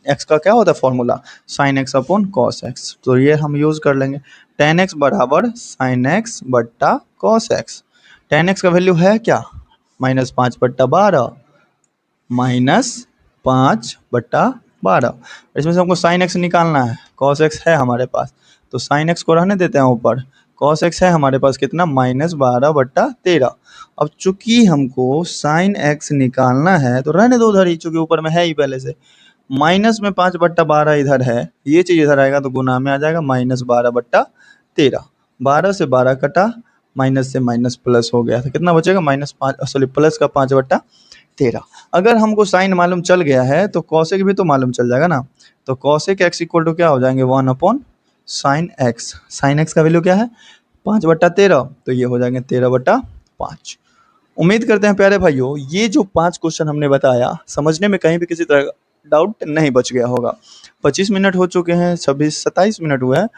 एक्स का क्या होता है formula sine x upon cos X, तो ये हम यूज़ कर लेंगे, टेन एक्स बराबर साइन एक्स बट्टा कॉस एक्स। टेन एक्स का वैल्यू है क्या -5/12 -5/12, इसमें से हमको साइन एक्स निकालना है, कॉस एक्स है हमारे पास तो साइन एक्स को रहने देते हैं ऊपर, कॉस एक्स है हमारे पास कितना -12/13। अब चूंकि हमको साइन एक्स निकालना है तो रहने दो उधर ही, चूंकि ऊपर में है ही पहले से, माइनस में 5/12 इधर है, ये चीज़ इधर आएगा तो गुना में आ जाएगा -12/13। 12 से 12 कटा, माइनस से माइनस प्लस हो गया, तो कितना बचेगा -5 सॉरी प्लस का 5/13। अगर हमको साइन मालूम चल गया है तो कॉसेक भी तो मालूम चल जाएगा ना, तो कॉसेक एक्स इक्वल टू क्या हो जाएंगे 1/साइन एक्स। साइन एक्स का वैल्यू क्या है 5/13, तो ये हो जाएंगे 13/5। उम्मीद करते हैं प्यारे भाइयों ये जो 5 क्वेश्चन हमने बताया समझने में कहीं भी किसी तरह डाउट नहीं बच गया होगा। 25 मिनट हो चुके हैं, 26-27 मिनट हुए हैं,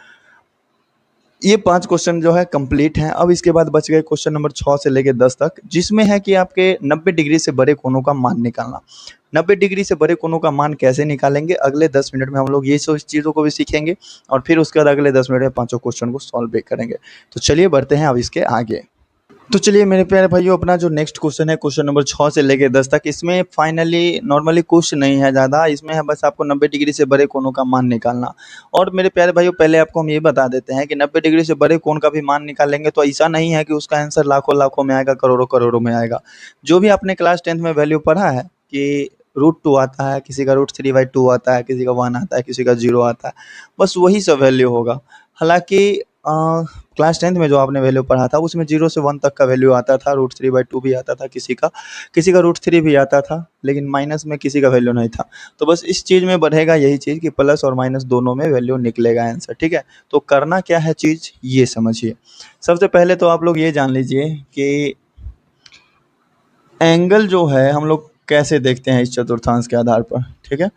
ये 5 क्वेश्चन जो है कंप्लीट हैं। अब इसके बाद बच गए क्वेश्चन नंबर 6 से लेकर 10 तक, जिसमें है कि आपके 90 डिग्री से बड़े कोनों का मान निकालना। 90 डिग्री से बड़े कोनों का मान कैसे निकालेंगे अगले 10 मिनट में हम लोग ये सब चीज़ों को भी सीखेंगे और फिर उसके बाद अगले 10 मिनट में पाँचों क्वेश्चन को सॉल्व भी करेंगे। तो चलिए बढ़ते हैं अब इसके आगे। तो चलिए मेरे प्यारे भाइयों अपना जो नेक्स्ट क्वेश्चन है क्वेश्चन नंबर 6 से लेकर 10 तक, इसमें फाइनली नॉर्मली कुछ नहीं है ज़्यादा, इसमें है बस आपको 90 डिग्री से बड़े कोनों का मान निकालना। और मेरे प्यारे भाइयों पहले आपको हम ये बता देते हैं कि 90 डिग्री से बड़े कोण का भी मान निकालेंगे तो ऐसा नहीं है कि उसका आंसर लाखों लाखों में आएगा, करोड़ों करोड़ों में आएगा। जो भी आपने क्लास 10th में वैल्यू पढ़ा है कि √2 आता है, किसी का √3/2 आता है, किसी का 1 आता है, किसी का 0 आता है, बस वही सब वैल्यू होगा। हालांकि क्लास 10th में जो आपने वैल्यू पढ़ा था उसमें 0 से 1 तक का वैल्यू आता था, √3/2 भी आता था, किसी का √3 भी आता था, लेकिन माइनस में किसी का वैल्यू नहीं था। तो बस इस चीज़ में बढ़ेगा यही चीज़ कि प्लस और माइनस दोनों में वैल्यू निकलेगा आंसर, ठीक है। तो करना क्या है चीज़ ये समझिए। सबसे पहले तो आप लोग ये जान लीजिए कि एंगल जो है हम लोग कैसे देखते हैं इस चतुर्थांश के आधार पर, ठीक है।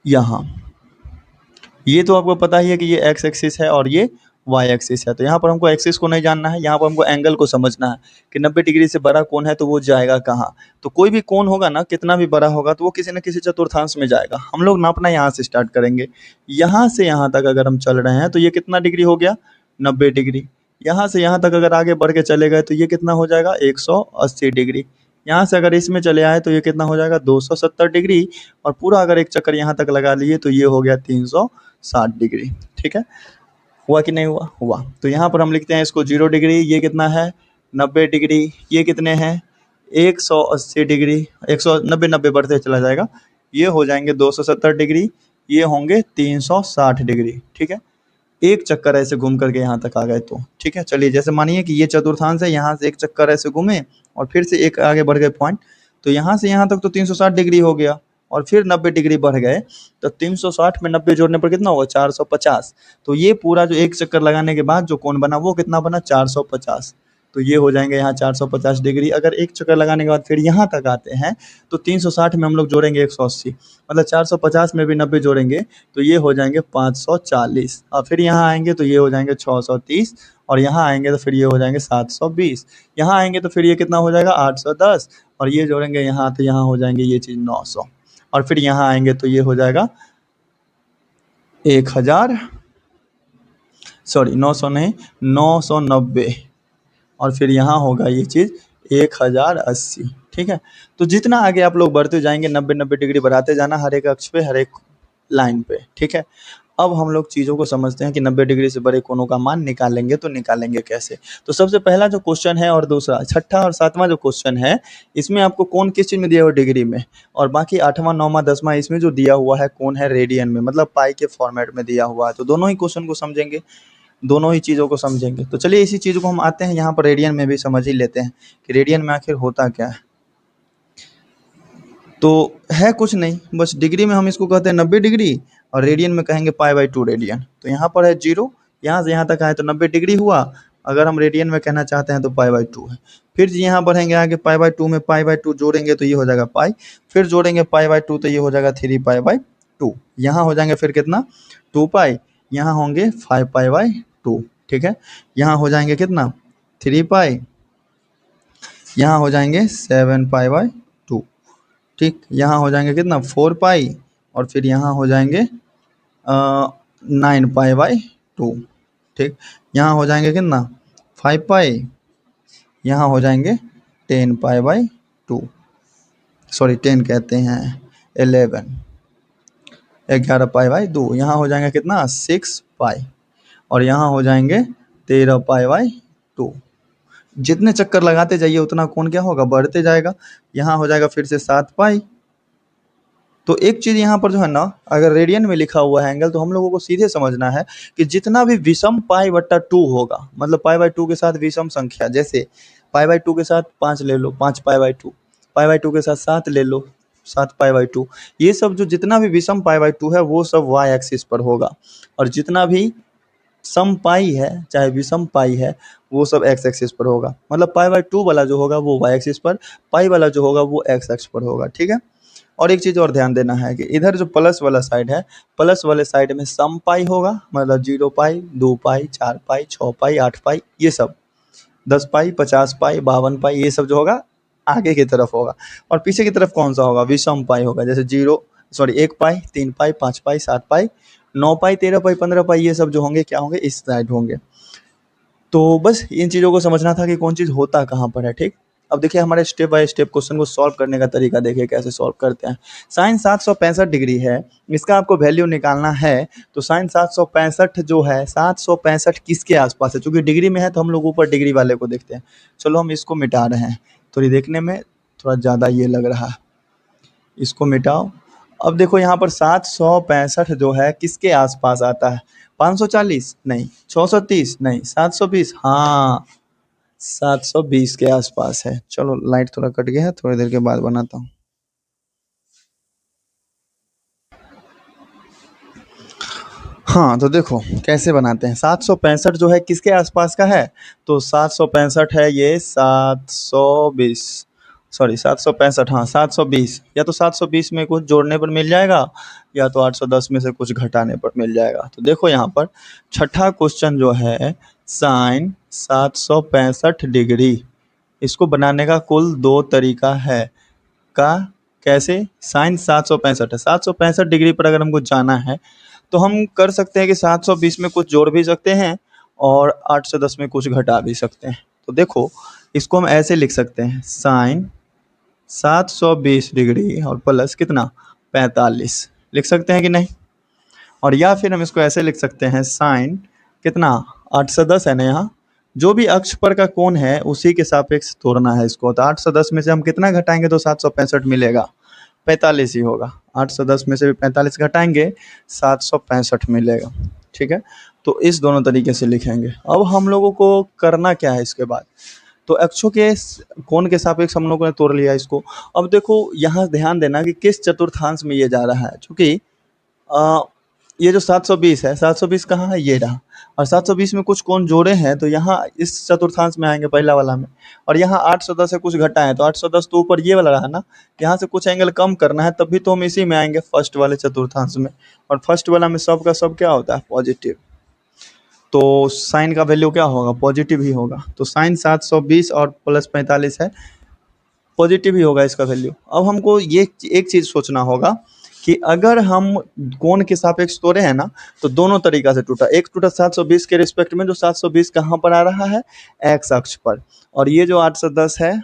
यहाँ ये तो आपको पता ही है कि ये एक्स एक्सिस है और ये वाई एक्सिस है। तो यहाँ पर हमको एक्सिस को नहीं जानना है, यहाँ पर हमको एंगल को समझना है कि 90 डिग्री से बड़ा कोण है तो वो जाएगा कहाँ। तो कोई भी कोण होगा ना, कितना भी बड़ा होगा तो वो किसी न किसी चतुर्थांश में जाएगा। हम लोग नापना यहाँ से स्टार्ट करेंगे, यहाँ से यहाँ तक अगर हम चल रहे हैं तो ये कितना डिग्री हो गया, 90 डिग्री। यहाँ से यहाँ तक अगर आगे बढ़ के चले गए तो ये कितना हो जाएगा, 180 डिग्री। यहाँ से अगर इसमें चले आए तो ये कितना हो जाएगा, 270 डिग्री। और पूरा अगर एक चक्कर यहाँ तक लगा लिए तो ये हो गया 360 डिग्री। ठीक है, हुआ कि नहीं हुआ, हुआ। तो यहाँ पर हम लिखते हैं इसको 0 डिग्री, ये कितना है 90 डिग्री, ये कितने हैं 180 डिग्री, 190 90 बढ़ते चला जाएगा, ये हो जाएंगे 270 डिग्री, ये होंगे 360 डिग्री। ठीक है, एक चक्कर ऐसे घूम करके यहाँ तक आ गए तो ठीक है। चलिए, जैसे मानिए कि ये चतुर्थांश है, यहाँ से एक चक्कर ऐसे घूमे और फिर से एक आगे बढ़ गए पॉइंट, तो यहाँ से यहाँ तक तो 360 डिग्री हो गया और फिर 90 डिग्री बढ़ गए तो 360 में 90 जोड़ने पर कितना होगा, 450। तो ये पूरा जो एक चक्कर लगाने के बाद जो कोण बना वो कितना बना, 450। तो ये हो जाएंगे यहाँ 450 डिग्री। अगर एक चक्कर लगाने के बाद फिर यहाँ तक आते हैं तो 360 में हम लोग जोड़ेंगे 180, मतलब 450 में भी 90 जोड़ेंगे तो ये हो जाएंगे 540। और फिर यहाँ आएंगे तो ये हो जाएंगे 630, और यहाँ आएंगे तो फिर ये हो जाएंगे 720, यहाँ आएंगे तो फिर ये कितना हो जाएगा 810, और ये जोड़ेंगे यहाँ तो यहाँ हो जाएंगे ये चीज़ 900, और फिर यहाँ आएंगे तो ये हो जाएगा 1000, सॉरी 900 नहीं 990, और फिर यहाँ होगा ये चीज़ 1080। ठीक है, तो जितना आगे आप लोग बढ़ते जाएंगे 90 डिग्री बढ़ाते जाना हर एक अक्ष पे, हर एक लाइन पे। ठीक है, अब हम लोग चीज़ों को समझते हैं कि 90 डिग्री से बड़े कोणों का मान निकालेंगे तो निकालेंगे कैसे। तो सबसे पहला जो क्वेश्चन है और दूसरा, छठा और सातवां जो क्वेश्चन है इसमें आपको कोण किस चीज़ में दिया हुआ, डिग्री में, और बाकी 8वां 9वां 10वां इसमें जो दिया हुआ है कोण है रेडियन में, मतलब पाई के फॉर्मेट में दिया हुआ है। तो दोनों ही क्वेश्चन को समझेंगे, दोनों ही चीज़ों को समझेंगे। तो चलिए इसी चीज़ को हम आते हैं यहाँ पर रेडियन में भी समझ ही लेते हैं कि रेडियन में आखिर होता क्या है। तो है कुछ नहीं, बस डिग्री में हम इसको कहते हैं 90 डिग्री और रेडियन में कहेंगे π/2 रेडियन। तो यहाँ पर है 0, यहाँ से यहाँ तक आए तो 90 डिग्री हुआ, अगर हम रेडियन में कहना चाहते हैं तो π/2 है। फिर यहाँ बढ़ेंगे आगे π/2 में π/2 जोड़ेंगे तो ये हो जाएगा पाई, फिर जोड़ेंगे π/2 तो ये हो जाएगा 3π/2, यहाँ हो जाएंगे फिर कितना 2 पाई, यहाँ होंगे 5π/2। ठीक है, यहाँ हो जाएंगे कितना 3 पाई, यहाँ हो जाएंगे 7π/2। ठीक, यहाँ हो जाएंगे कितना 4 पाई, और फिर यहाँ हो जाएंगे 9π/2। ठीक, यहाँ हो जाएंगे कितना 5 पाई, यहाँ हो जाएंगे 10π/2, सॉरी 10 कहते हैं 11, 11π/2, यहाँ हो जाएंगे कितना 6 पाई, और यहाँ हो जाएंगे 13π/2। जितने चक्कर लगाते जाइए उतना कोण क्या होगा, बढ़ते जाएगा। यहाँ हो जाएगा फिर से 7 पाई। तो एक चीज़ यहाँ पर जो है ना, अगर रेडियन में लिखा हुआ है एंगल तो हम लोगों को सीधे समझना है कि जितना भी विषम π/2 होगा, मतलब π/2 के साथ विषम संख्या, जैसे π/2 के साथ 5 ले लो 5π/2, π/2 के साथ 7 ले लो 7π/2, ये सब जो जितना भी विषम π/2 है वो सब वाई एक्सिस पर होगा, और जितना भी सम पाई है चाहे विषम पाई है वो सब एक्स एक्सिस पर होगा। मतलब π/2 वाला जो होगा वो वाई एक्सिस पर, पाई वाला जो होगा वो एक्स एक्सिस पर होगा। ठीक है, और एक चीज़ और ध्यान देना है कि इधर जो प्लस वाला साइड है, प्लस वाले साइड में सम पाई होगा, मतलब 0 पाई 2 पाई 4 पाई 6 पाई 8 पाई, ये सब 10 पाई 50 पाई 52 पाई, ये सब जो होगा आगे की तरफ होगा। और पीछे की तरफ कौन सा होगा, विषम पाई होगा, जैसे 1 पाई 3 पाई 5 पाई 7 पाई 9 पाई 13 पाई 15 पाई, ये सब जो होंगे क्या होंगे, इस साइड होंगे। तो बस इन चीज़ों को समझना था कि कौन चीज़ होता कहाँ पर है। ठीक, अब देखिए हमारे स्टेप बाय स्टेप क्वेश्चन को सॉल्व करने का तरीका देखिए कैसे सॉल्व करते हैं। साइन 765 डिग्री है, इसका आपको वैल्यू निकालना है। तो साइन 765 जो है 765 किसके आसपास है, चूँकि डिग्री में है तो हम लोग ऊपर डिग्री वाले को देखते हैं। चलो हम इसको मिटा रहे हैं, थोड़ी देखने में थोड़ा ज़्यादा ये लग रहा है, इसको मिटाओ। अब देखो यहाँ पर 765 जो है किसके आसपास आता है, 540 नहीं, 630 नहीं, 720, हाँ 720 के आसपास है। चलो लाइट थोड़ा कट गया है, थोड़ी देर के बाद बनाता हूँ। हाँ तो देखो कैसे बनाते हैं। 765 जो है किसके आसपास का है, तो 765 है ये 720, सॉरी 765, हाँ 720, या तो 720 में कुछ जोड़ने पर मिल जाएगा या तो 810 में से कुछ घटाने पर मिल जाएगा। तो देखो यहाँ पर छठा क्वेश्चन जो है साइन 765 डिग्री, इसको बनाने का कुल 2 तरीका है। का कैसे? साइन 765 है, 765 डिग्री पर अगर हमको जाना है तो हम कर सकते हैं कि 720 में कुछ जोड़ भी सकते हैं और 810 में कुछ घटा भी सकते हैं। तो देखो इसको हम ऐसे लिख सकते हैं, साइन 720 डिग्री और प्लस कितना 45 लिख सकते हैं कि नहीं। और या फिर हम इसको ऐसे लिख सकते हैं, साइन कितना 810 है ना, यहाँ जो भी अक्ष पर का कोण है उसी के सापेक्ष तोड़ना है इसको। तो 810 में से हम कितना घटाएंगे तो 765 मिलेगा, 45 ही होगा। 810 में से भी 45 घटाएंगे 765 मिलेगा। ठीक है, तो इस दोनों तरीके से लिखेंगे। अब हम लोगों को करना क्या है इसके बाद, तो अक्षों के कोण के सापेक्ष हम लोगों ने तोड़ लिया इसको। अब देखो यहाँ ध्यान देना कि किस चतुर्थांश में ये जा रहा है, क्योंकि ये जो 720 है, 720 कहाँ है, ये रहा, और 720 में कुछ कोण जोड़े हैं तो यहाँ इस चतुर्थांश में आएंगे पहला वाला में, और यहाँ 810 से कुछ घटा है तो 810 तो ऊपर ये वाला रहा ना, यहाँ से कुछ एंगल कम करना है तब भी तो हम इसी में आएंगे फर्स्ट वाले चतुर्थांश में, और फर्स्ट वाला में सब का सब क्या होता है पॉजिटिव, तो साइन का वैल्यू क्या होगा पॉजिटिव ही होगा। तो साइन 720 और प्लस 45 है, पॉजिटिव ही होगा इसका वैल्यू। अब हमको ये एक चीज़ सोचना होगा कि अगर हम कोण के सापेक्ष तोड़े हैं ना तो दोनों तरीका से टूटा, एक टूटा 720 के रिस्पेक्ट में, जो 720 कहाँ पर आ रहा है एक्स अक्ष पर, और ये जो 810 है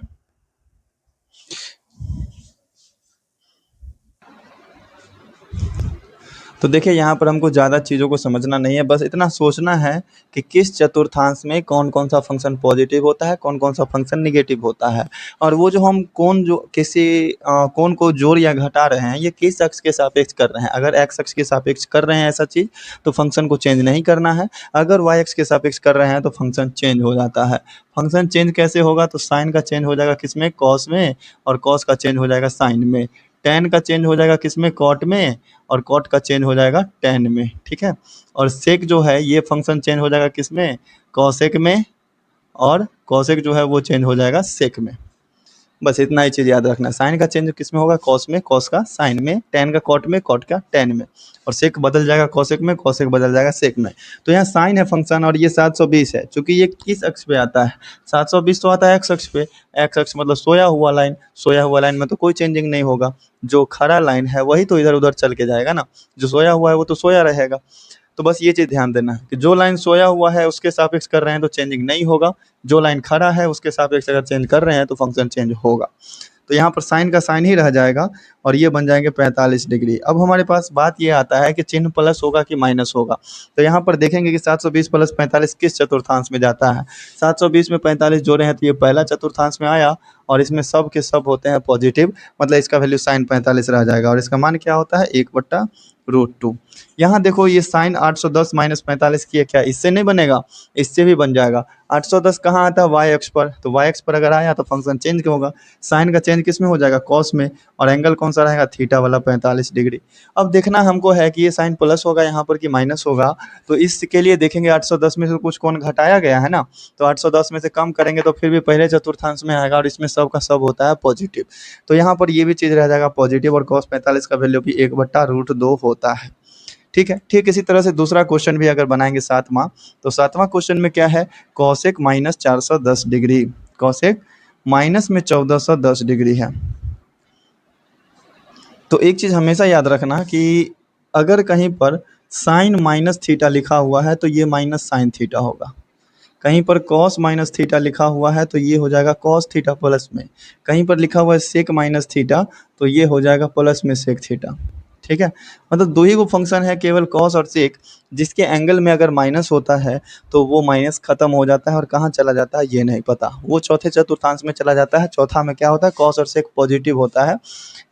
तो देखिए यहाँ पर हमको ज़्यादा चीज़ों को समझना नहीं है, बस इतना सोचना है कि किस चतुर्थांश में कौन कौन सा फंक्शन पॉजिटिव होता है, कौन कौन सा फंक्शन निगेटिव होता है, और वो जो हम कौन जो किसी कौन को जोड़ या घटा रहे हैं ये किस अक्ष के सापेक्ष कर रहे हैं। अगर एक्स अक्ष के सापेक्ष कर रहे हैं ऐसा चीज़ तो फंक्शन को चेंज नहीं करना है, अगर वाई अक्ष के सापेक्ष कर रहे हैं तो फंक्शन चेंज हो जाता है। फंक्शन चेंज कैसे होगा, तो साइन का चेंज हो जाएगा किस में, कॉस में, और कॉस का चेंज हो जाएगा साइन में, टेन का चेंज हो जाएगा किस में, कॉट में, और कॉट का चेंज हो जाएगा टेन में। ठीक है, और सेक जो है ये फंक्शन चेंज हो जाएगा किस में, कॉसेक में, और कॉसेक जो है वो चेंज हो जाएगा सेक में। बस इतना ही चीज़ याद रखना, साइन का चेंज किस में होगा, कॉस में, कॉस का साइन में, टेन का कॉट में, कॉट का टेन में, और सेक बदल जाएगा कॉसेक में, कॉसेक बदल जाएगा सेक में। तो यहाँ साइन है फंक्शन और ये 720 है, चूंकि ये किस अक्ष पे आता है 720 तो आता है एक्स अक्ष पे, एक्स अक्ष मतलब सोया हुआ लाइन, सोया हुआ लाइन में तो कोई चेंजिंग नहीं होगा, जो खड़ा लाइन है वही तो इधर उधर चल के जाएगा ना, जो सोया हुआ है वो तो सोया रहेगा। तो बस ये चीज़ ध्यान देना है कि जो लाइन सोया हुआ है उसके सापेक्ष कर रहे हैं तो चेंजिंग नहीं होगा, जो लाइन खड़ा है उसके सापेक्ष अगर चेंज कर रहे हैं तो फंक्शन चेंज होगा। तो यहाँ पर साइन का साइन ही रह जाएगा और ये बन जाएंगे 45 डिग्री। अब हमारे पास बात ये आता है कि चिन्ह प्लस होगा कि माइनस होगा, तो यहाँ पर देखेंगे कि 720 प्लस 45 किस चतुर्थांश में जाता है। 720 में 45 जोड़े हैं तो ये पहला चतुर्थांश में आया, और इसमें सब के सब होते हैं पॉजिटिव, मतलब इसका वैल्यू साइन 45 रह जाएगा, और इसका मान क्या होता है 1/√2। यहाँ देखो ये साइन 810 माइनस 45 किया, क्या इससे नहीं बनेगा, इससे भी बन जाएगा। 810 कहाँ आता है वाई अक्ष पर, तो वाई अक्ष पर अगर आया तो फंक्शन चेंज होगा, साइन का चेंज किस में हो जाएगा कॉस में, और एंगल कौन सा रहेगा थीटा वाला 45 डिग्री। अब देखना हमको है कि ये साइन प्लस होगा यहाँ पर कि माइनस होगा, तो इसके लिए देखेंगे 810 में से कुछ कोण घटाया गया है ना, तो 810 में से कम करेंगे तो फिर भी पहले चतुर्थांश में आएगा और इसमें सब का सब होता है पॉजिटिव, तो यहाँ पर ये भी चीज़ रह जाएगा पॉजिटिव, और cos 45 का वैल्यू भी 1/√2 होता है। ठीक है, ठीक इसी तरह से दूसरा क्वेश्चन भी अगर बनाएंगे सातवां, तो सातवां क्वेश्चन में क्या है, cosec minus 410 degree, cosec minus में 1410 डिग्री है। तो एक चीज़ हमेशा याद रखना कि अगर कहीं पर साइन माइनस थीटा लिखा हुआ है तो ये माइनस साइन थीटा होगा, कहीं पर कॉस माइनस थीटा लिखा हुआ है तो ये हो जाएगा कॉस थीटा प्लस में, कहीं पर लिखा हुआ है सेक माइनस थीटा तो ये हो जाएगा प्लस में सेक थीटा। ठीक है, मतलब दो ही वो फंक्शन है केवल कॉस और सेक, जिसके एंगल में अगर माइनस होता है तो वो माइनस खत्म हो जाता है और कहाँ चला जाता है ये नहीं पता, वो चौथे चतुर्थांश में चला जाता है, चौथा में क्या होता है कॉस और सेक पॉजिटिव होता है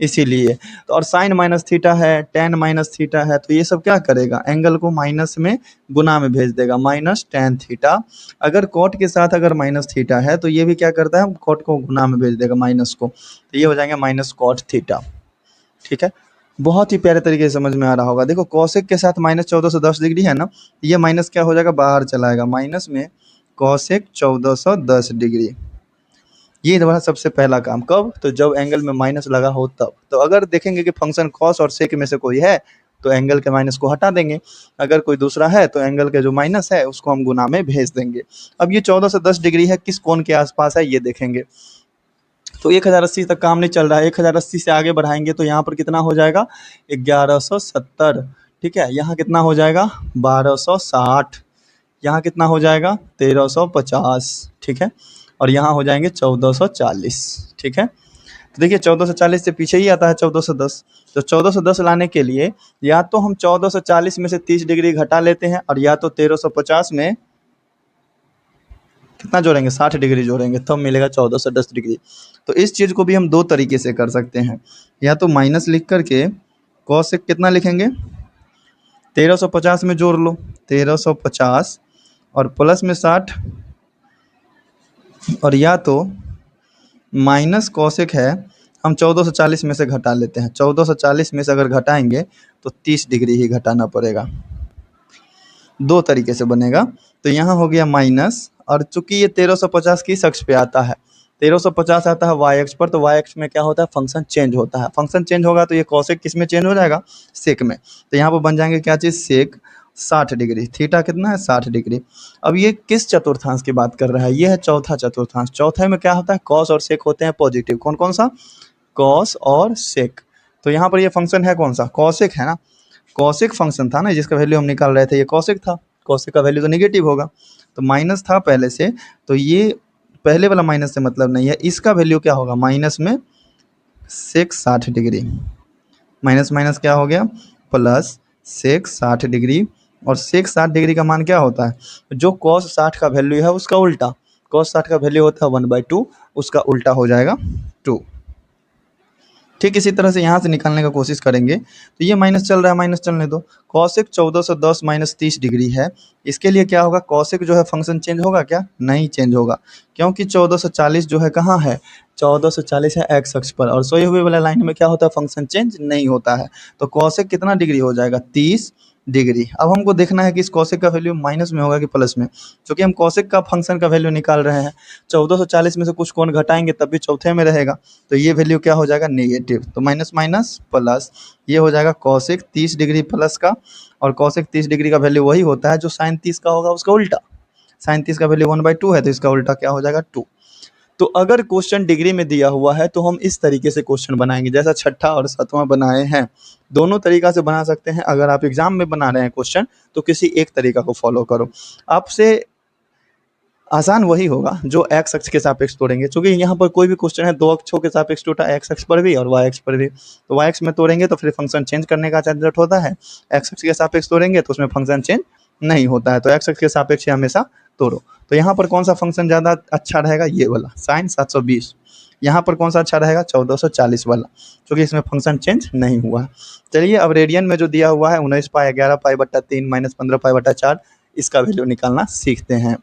इसीलिए। तो और साइन माइनस थीटा है, टेन माइनस थीटा है, तो ये सब क्या करेगा एंगल को माइनस में गुना में भेज देगा, माइनस टेन थीटा। अगर कॉट के साथ अगर माइनस थीटा है तो ये भी क्या करता है कॉट को गुना में भेज देगा माइनस को, तो ये हो जाएंगे माइनस कॉट थीटा। ठीक है, बहुत ही प्यारे तरीके से समझ में आ रहा होगा। देखो कॉसेक के साथ माइनस 1410 डिग्री है ना, ये माइनस क्या हो जाएगा बाहर चलाएगा, माइनस में कॉसेक 1410 डिग्री। ये हमारा सबसे पहला काम। कब? तो जब एंगल में माइनस लगा हो तब। तो अगर देखेंगे कि फंक्शन कॉस और सेक में से कोई है तो एंगल के माइनस को हटा देंगे, अगर कोई दूसरा है तो एंगल के जो माइनस है उसको हम गुना में भेज देंगे। अब ये 14 से 10 डिग्री है, किस कोण के आसपास है ये देखेंगे। तो 1080 तक काम नहीं चल रहा है, 1080 से आगे बढ़ाएंगे तो यहाँ पर कितना हो जाएगा 1170, ठीक है। यहाँ कितना हो जाएगा 1260, यहाँ कितना हो जाएगा 1350, ठीक है। और यहाँ हो जाएंगे 1440, ठीक है। तो देखिए 1440 से पीछे ही आता है 1410। तो 1410 लाने के लिए या तो हम 1440 में से 30 डिग्री घटा लेते हैं, और या तो 1350 में कितना जोड़ेंगे 60 डिग्री जोड़ेंगे, तब मिलेगा 1410 डिग्री। तो इस चीज़ को भी हम दो तरीके से कर सकते हैं, या तो माइनस लिख करके कॉसेक कितना लिखेंगे 1350 में जोड़ लो 1350 और प्लस में 60, और या तो माइनस कॉसेक है हम 1440 में से घटा लेते हैं, 1440 में से अगर घटाएंगे तो 30 डिग्री ही घटाना पड़ेगा। दो तरीके से बनेगा। तो यहाँ हो गया माइनस, और चूंकि ये 1350 किस अक्ष पे आता है 1350 आता है वाई अक्ष पर, तो वाई अक्ष में क्या होता है फंक्शन चेंज होता है। फंक्शन चेंज होगा तो ये कॉसेक किस में चेंज हो जाएगा सेक में। तो यहाँ पर बन जाएंगे क्या चीज़ सेक 60 डिग्री, थीटा कितना है 60 डिग्री। अब ये किस चतुर्थांश की बात कर रहा है, ये है चौथा चतुर्थांश। चौथे में क्या होता है कॉस और सेक होते हैं पॉजिटिव। कौन कौन सा कॉस और सेक। तो यहाँ पर ये फंक्शन है कौन सा कॉसेक है ना, कॉसेक फंक्शन था ना जिसका वैल्यू हम निकाल रहे थे, ये कॉसेक था। कॉसेक का वैल्यू तो नेगेटिव होगा, तो माइनस था पहले से, तो ये पहले वाला माइनस से मतलब नहीं है, इसका वैल्यू क्या होगा माइनस में सेक 60 डिग्री, माइनस माइनस क्या हो गया प्लस सेक 60 डिग्री। और सेक 60 डिग्री का मान क्या होता है जो कॉस 60 का वैल्यू है उसका उल्टा। कॉस 60 का वैल्यू होता है 1/2, उसका उल्टा हो जाएगा 2। ठीक इसी तरह से यहाँ से निकालने का कोशिश करेंगे। तो ये माइनस चल रहा है, माइनस चलने दो। कॉसेक 1410 माइनस 30 डिग्री है, इसके लिए क्या होगा कॉसेक जो है फंक्शन चेंज होगा क्या, नहीं चेंज होगा, क्योंकि 1440 जो है कहाँ है 1440 है एक्स अक्ष पर, और सोए हुए वाला लाइन में क्या होता है फंक्शन चेंज नहीं होता है। तो कॉसेक कितना डिग्री हो जाएगा 30 डिग्री। अब हमको देखना है कि इस कॉसेक का वैल्यू माइनस में होगा कि प्लस में, क्योंकि हम कॉसेक का फंक्शन का वैल्यू निकाल रहे हैं। 1440 में से कुछ कोण घटाएंगे तब भी चौथे में रहेगा, तो ये वैल्यू क्या हो जाएगा नेगेटिव। तो माइनस माइनस प्लस, ये हो जाएगा कॉसेक 30 डिग्री प्लस का, और कॉसेक 30 डिग्री का वैल्यू वही होता है जो साइन 30 का होगा उसका उल्टा। साइन 30 का वैल्यू 1/2 है, तो इसका उल्टा क्या हो जाएगा 2। तो अगर क्वेश्चन डिग्री में दिया हुआ है तो हम इस तरीके से क्वेश्चन बनाएंगे जैसा छठा और सातवां बनाए हैं। दोनों तरीका से बना सकते हैं। अगर आप एग्जाम में बना रहे हैं क्वेश्चन तो किसी एक तरीका को फॉलो करो, आपसे आसान वही होगा जो एक्स अक्ष के सापेक्ष तोड़ेंगे, क्योंकि यहाँ पर कोई भी क्वेश्चन है दो अक्षों के सापेक्ष टूटा, एक्स अक्ष पर भी और वाई अक्ष पर भी। तो वाई अक्ष में तोड़ेंगे तो फिर फंक्शन चेंज करने का झंझट होता है, एक्स अक्ष के सापेक्ष तोड़ेंगे तो उसमें फंक्शन चेंज नहीं होता है। तो एक्स अक्ष के सापेक्ष हमेशा तोड़ो। तो यहाँ पर कौन सा फंक्शन ज़्यादा अच्छा रहेगा, ये वाला साइन 720। यहाँ पर कौन सा अच्छा रहेगा 1440 वाला, क्योंकि इसमें फंक्शन चेंज नहीं हुआ है। चलिए अब रेडियन में जो दिया हुआ है 19 पाई 11 पाई बट्टा 3 माइनस 15 पाई बट्टा 4, इसका वैल्यू निकालना सीखते हैं।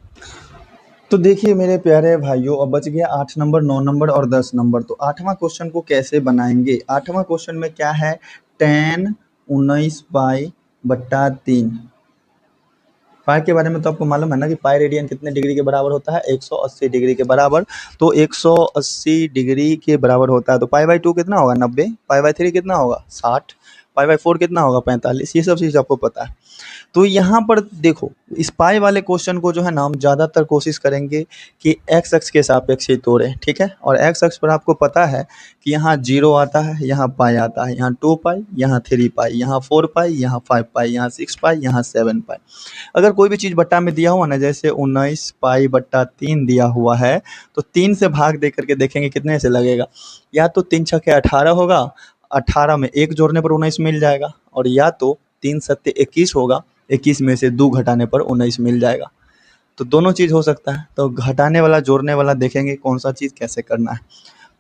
तो देखिए मेरे प्यारे भाइयों, अब बच गया 8 नंबर 9 नंबर और 10 नंबर। तो 8वां क्वेश्चन को कैसे बनाएंगे। 8वां क्वेश्चन में क्या है tan 19 पाई बट्टा 3। पाई के बारे में तो आपको मालूम है ना कि पाई रेडियन कितने डिग्री के बराबर होता है 180 डिग्री के बराबर। तो 180 डिग्री के बराबर होता है, तो पाई/2 कितना होगा 90, पाई/3 कितना होगा 60, पाई/4 कितना होगा 45। ये सब चीज़ आपको पता है। तो यहाँ पर देखो इस पाई वाले क्वेश्चन को जो है ना हम ज़्यादातर कोशिश करेंगे कि एक्स अक्ष के सापेक्ष ही तोड़ें, ठीक है। और एक्स अक्ष पर आपको पता है कि यहाँ 0 आता है, यहाँ पाई आता है, यहाँ 2 पाई, यहाँ 3 पाई, यहाँ 4 पाई, यहाँ 5 पाई, यहाँ 6 पाई, यहाँ 7 पाई। अगर कोई भी चीज़ बट्टा में दिया हुआ ना, जैसे 19 पाई बट्टा 3 दिया हुआ है, तो 3 से भाग दे करके देखेंगे कितने से लगेगा। या तो 3 छक्के 18 होगा, 18 में 1 जोड़ने पर 19 मिल जाएगा, और या तो 3 सत्ते 21 होगा, 21 में से 2 घटाने पर 19 मिल जाएगा। तो दोनों चीज़ हो सकता है। तो घटाने वाला जोड़ने वाला देखेंगे कौन सा चीज़ कैसे करना है।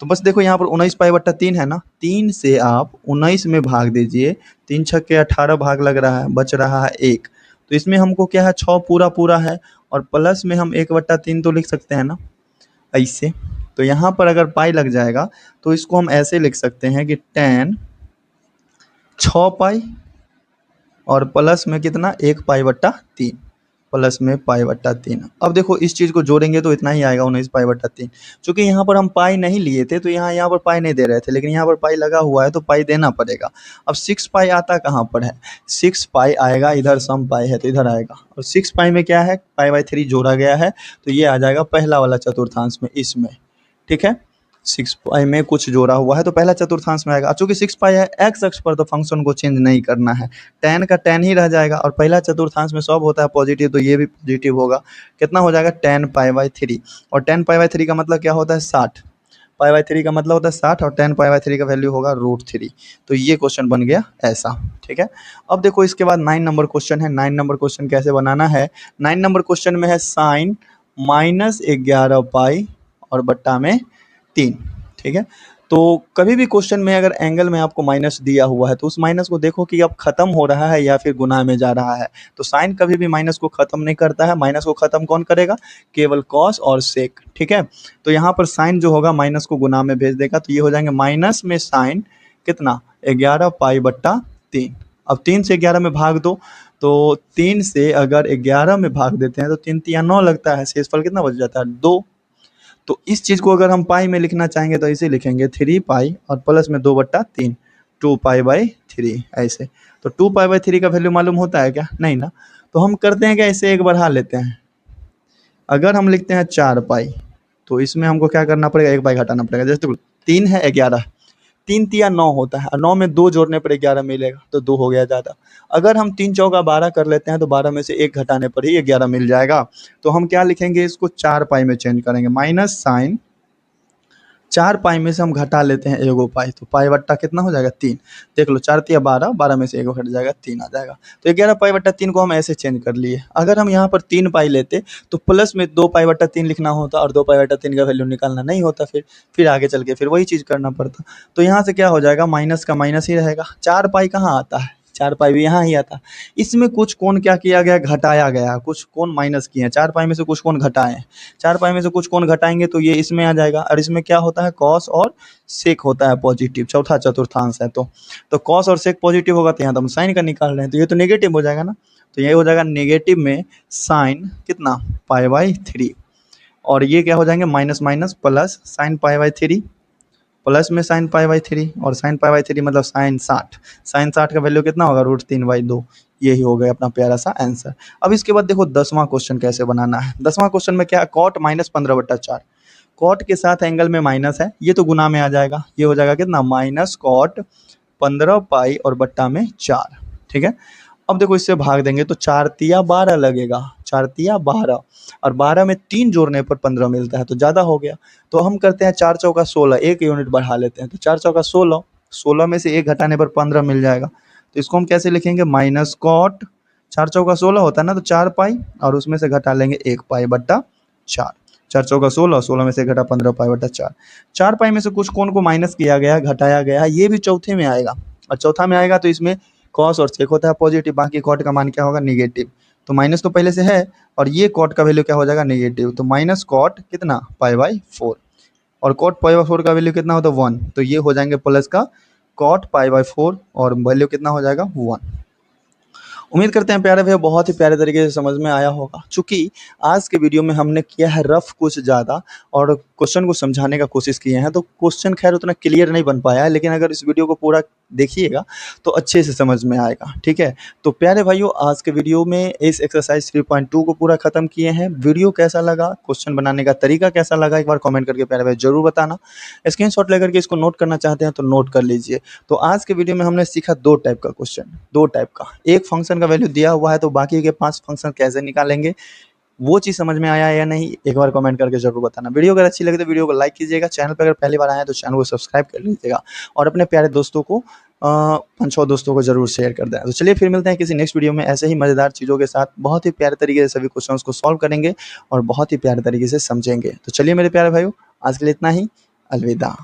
तो बस देखो यहाँ पर 19 पाई बट्टा 3 है ना, 3 से आप 19 में भाग दीजिए, 3 छक्के 18 भाग लग रहा है, बच रहा है 1। तो इसमें हमको क्या है 6 पूरा पूरा है, और प्लस में हम 1/3 तो लिख सकते हैं ना ऐसे। तो यहाँ पर अगर पाई लग जाएगा तो इसको हम ऐसे लिख सकते हैं कि tan 6 पाई और प्लस में कितना 1 पाई बट्टा 3, प्लस में पाई बट्टा 3। अब देखो इस चीज़ को जोड़ेंगे तो इतना ही आएगा 19 पाई बट्टा 3। चूँकि यहाँ पर हम पाई नहीं लिए थे तो यहाँ पर पाई नहीं दे रहे थे, लेकिन यहाँ पर पाई लगा हुआ है तो पाई देना पड़ेगा। अब 6 पाई आता कहाँ पर है, 6 पाई आएगा इधर, सम पाई है तो इधर आएगा, और 6 पाई में क्या है, पाई बाई 3 जोड़ा गया है तो ये आ जाएगा पहला वाला चतुर्थांश में, इसमें। ठीक है, 6 पाई में कुछ जोड़ा हुआ है तो पहला चतुर्थांश में आएगा। चूंकि 6 पाई है एक्स अक्ष पर तो फंक्शन को चेंज नहीं करना है, tan का tan ही रह जाएगा, और पहला चतुर्थांश में सब होता है पॉजिटिव तो ये भी पॉजिटिव होगा। कितना हो जाएगा, tan पाई बाई 3, और tan पाई बाई 3 का मतलब क्या होता है, 60। पाई बाई 3 का मतलब होता है 60, और tan पाई बाई 3 का वैल्यू होगा √3। तो ये क्वेश्चन बन गया ऐसा। ठीक है, अब देखो इसके बाद 9 नंबर क्वेश्चन है। 9 नंबर क्वेश्चन कैसे बनाना है, 9 नंबर क्वेश्चन में है साइन -11 पाई और बट्टा में 3। ठीक है, तो कभी भी क्वेश्चन में अगर एंगल में आपको माइनस दिया हुआ है तो उस माइनस को देखो कि अब खत्म हो रहा है या फिर गुना में जा रहा है। तो साइन कभी भी माइनस को खत्म नहीं करता है, माइनस को खत्म कौन करेगा, केवल कॉस और सेक। ठीक है, तो यहाँ पर साइन जो होगा माइनस को गुना में भेज देगा, तो ये हो जाएंगे माइनस में साइन कितना, 11 पाई बट्टा 3। अब 3 से 11 में भाग दो, तो 3 से अगर 11 में भाग देते हैं तो 3 तिया 9 लगता है, शेषफल कितना बच जाता है, 2। तो इस चीज़ को अगर हम पाई में लिखना चाहेंगे तो इसे लिखेंगे 3 पाई और प्लस में 2/3, 2 पाई बाई 3 ऐसे। तो 2 पाई बाई 3 का वैल्यू मालूम होता है क्या, नहीं ना। तो हम करते हैं क्या, इसे एक बढ़ा लेते हैं। अगर हम लिखते हैं 4 पाई तो इसमें हमको क्या करना पड़ेगा, 1 पाई घटाना पड़ेगा। जैसे 3 है 11, 3 तिया 9 होता है, और 9 में 2 जोड़ने पर 11 मिलेगा तो 2 हो गया ज़्यादा। अगर हम 3 चौका 12 कर लेते हैं तो 12 में से 1 घटाने पर ही 11 मिल जाएगा। तो हम क्या लिखेंगे, इसको 4 पाई में चेंज करेंगे, माइनस साइन 4 पाई में से हम घटा लेते हैं 1 पाई, तो पाई बट्टा कितना हो जाएगा, 3। देख लो 4 तिया 12, 12 में से 1 घट जाएगा, 3 आ जाएगा। तो 11 पाई बट्टा 3 को हम ऐसे चेंज कर लिए। अगर हम यहाँ पर 3 पाई लेते तो प्लस में 2 पाई बट्टा 3 लिखना होता, और 2 पाई बट्टा 3 का वैल्यू निकालना नहीं होता, फिर आगे चल के फिर वही चीज़ करना पड़ता। तो यहाँ से क्या हो जाएगा, माइनस का माइनस ही रहेगा। 4 पाई कहाँ आता है, 4 पाई भी यहाँ ही आता। इसमें कुछ कोण क्या किया गया, घटाया गया, कुछ कोण माइनस किए हैं। 4 पाई में से कुछ कोण घटाए हैं, 4 पाई में से कुछ कोण घटाएंगे तो ये इसमें आ जाएगा। और इसमें क्या होता है, कॉस और सेक होता है पॉजिटिव, चौथा चतुर्थांश है तो कॉस और सेक पॉजिटिव होगा, तो यहाँ तो हम साइन का निकाल रहे हैं तो ये तो नेगेटिव हो जाएगा ना। तो ये हो जाएगा नेगेटिव में साइन कितना, पाई बाई 3, और ये क्या हो जाएंगे, minus minus plus sine pi by 3, plus में साइन पाई बाई 3, और साइन पाई बाई 3 मतलब साइन 60। साइन 60 का वैल्यू कितना होगा, √3/2। यही हो गया अपना प्यारा सा आंसर। अब इसके बाद देखो 10वां क्वेश्चन कैसे बनाना है। 10वां क्वेश्चन में क्या, कॉट -15/4। कॉट के साथ एंगल में माइनस है, ये तो गुना में आ जाएगा, ये हो जाएगा कितना, माइनस कॉट 15 पाई और बट्टा में 4। ठीक है, अब देखो इससे भाग देंगे तो 4 तिया 12 लगेगा, 4 तिया 12, और 12 में 3 जोड़ने पर 15 मिलता है तो ज़्यादा हो गया। तो हम करते हैं 4 चौका 16, 1 यूनिट बढ़ा लेते हैं, तो 4 चौका 16, 16 में से 1 घटाने पर 15 मिल जाएगा। तो इसको हम कैसे लिखेंगे, माइनस कॉट 4 चौका 16 होता है ना, तो 4 पाई और उसमें से घटा लेंगे 1 पाई बट्टा 4। 4 चौका 16, 16 में से घटा 15 पाई बट्टा 4। 4 पाई में से कुछ कोण को माइनस किया गया, घटाया गया, ये भी चौथे में आएगा, और चौथा में आएगा तो इसमें कॉस और सेक होता है पॉजिटिव, बाकी कॉट का मान क्या होगा, नेगेटिव। तो माइनस तो पहले से है, और ये कॉट का वैल्यू क्या हो जाएगा, नेगेटिव। तो माइनस कॉट कितना, पाई बाई 4, और कॉट पाई बाई 4 का वैल्यू कितना होता है, 1। तो ये हो जाएंगे प्लस का कॉट पाई बाई 4, और वैल्यू कितना हो जाएगा, 1। उम्मीद करते हैं प्यारे भैया बहुत ही प्यारे तरीके से समझ में आया होगा। चूँकि आज के वीडियो में हमने किया है रफ कुछ ज़्यादा, और क्वेश्चन को समझाने का कोशिश किए हैं, तो क्वेश्चन खैर उतना क्लियर नहीं बन पाया है, लेकिन अगर इस वीडियो को पूरा देखिएगा तो अच्छे से समझ में आएगा। ठीक है, तो प्यारे भाइयों आज के वीडियो में इस एक्सरसाइज 3.2 को पूरा खत्म किए हैं। वीडियो कैसा लगा, क्वेश्चन बनाने का तरीका कैसा लगा, एक बार कमेंट करके प्यारे भाई जरूर बताना। स्क्रीनशॉट लेकर के इसको नोट करना चाहते हैं तो नोट कर लीजिए। तो आज के वीडियो में हमने सीखा 2 टाइप का क्वेश्चन, 2 टाइप का। एक फंक्शन का वैल्यू दिया हुआ है तो बाकी के 5 फंक्शन कैसे निकालेंगे, वो चीज़ समझ में आया या नहीं, एक बार कमेंट करके जरूर बताना। वीडियो अगर अच्छी लगे तो वीडियो को लाइक कीजिएगा, चैनल पर अगर पहली बार आए हैं तो चैनल को सब्सक्राइब कर लीजिएगा, और अपने प्यारे दोस्तों को 5-6 दोस्तों को जरूर शेयर कर दें। तो चलिए फिर मिलते हैं किसी नेक्स्ट वीडियो में ऐसे ही मज़ेदार चीज़ों के साथ। बहुत ही प्यारे तरीके से सभी क्वेश्चंस को सॉल्व करेंगे और बहुत ही प्यारे तरीके से समझेंगे। तो चलिए मेरे प्यारे भाइयों आज के लिए इतना ही, अलविदा।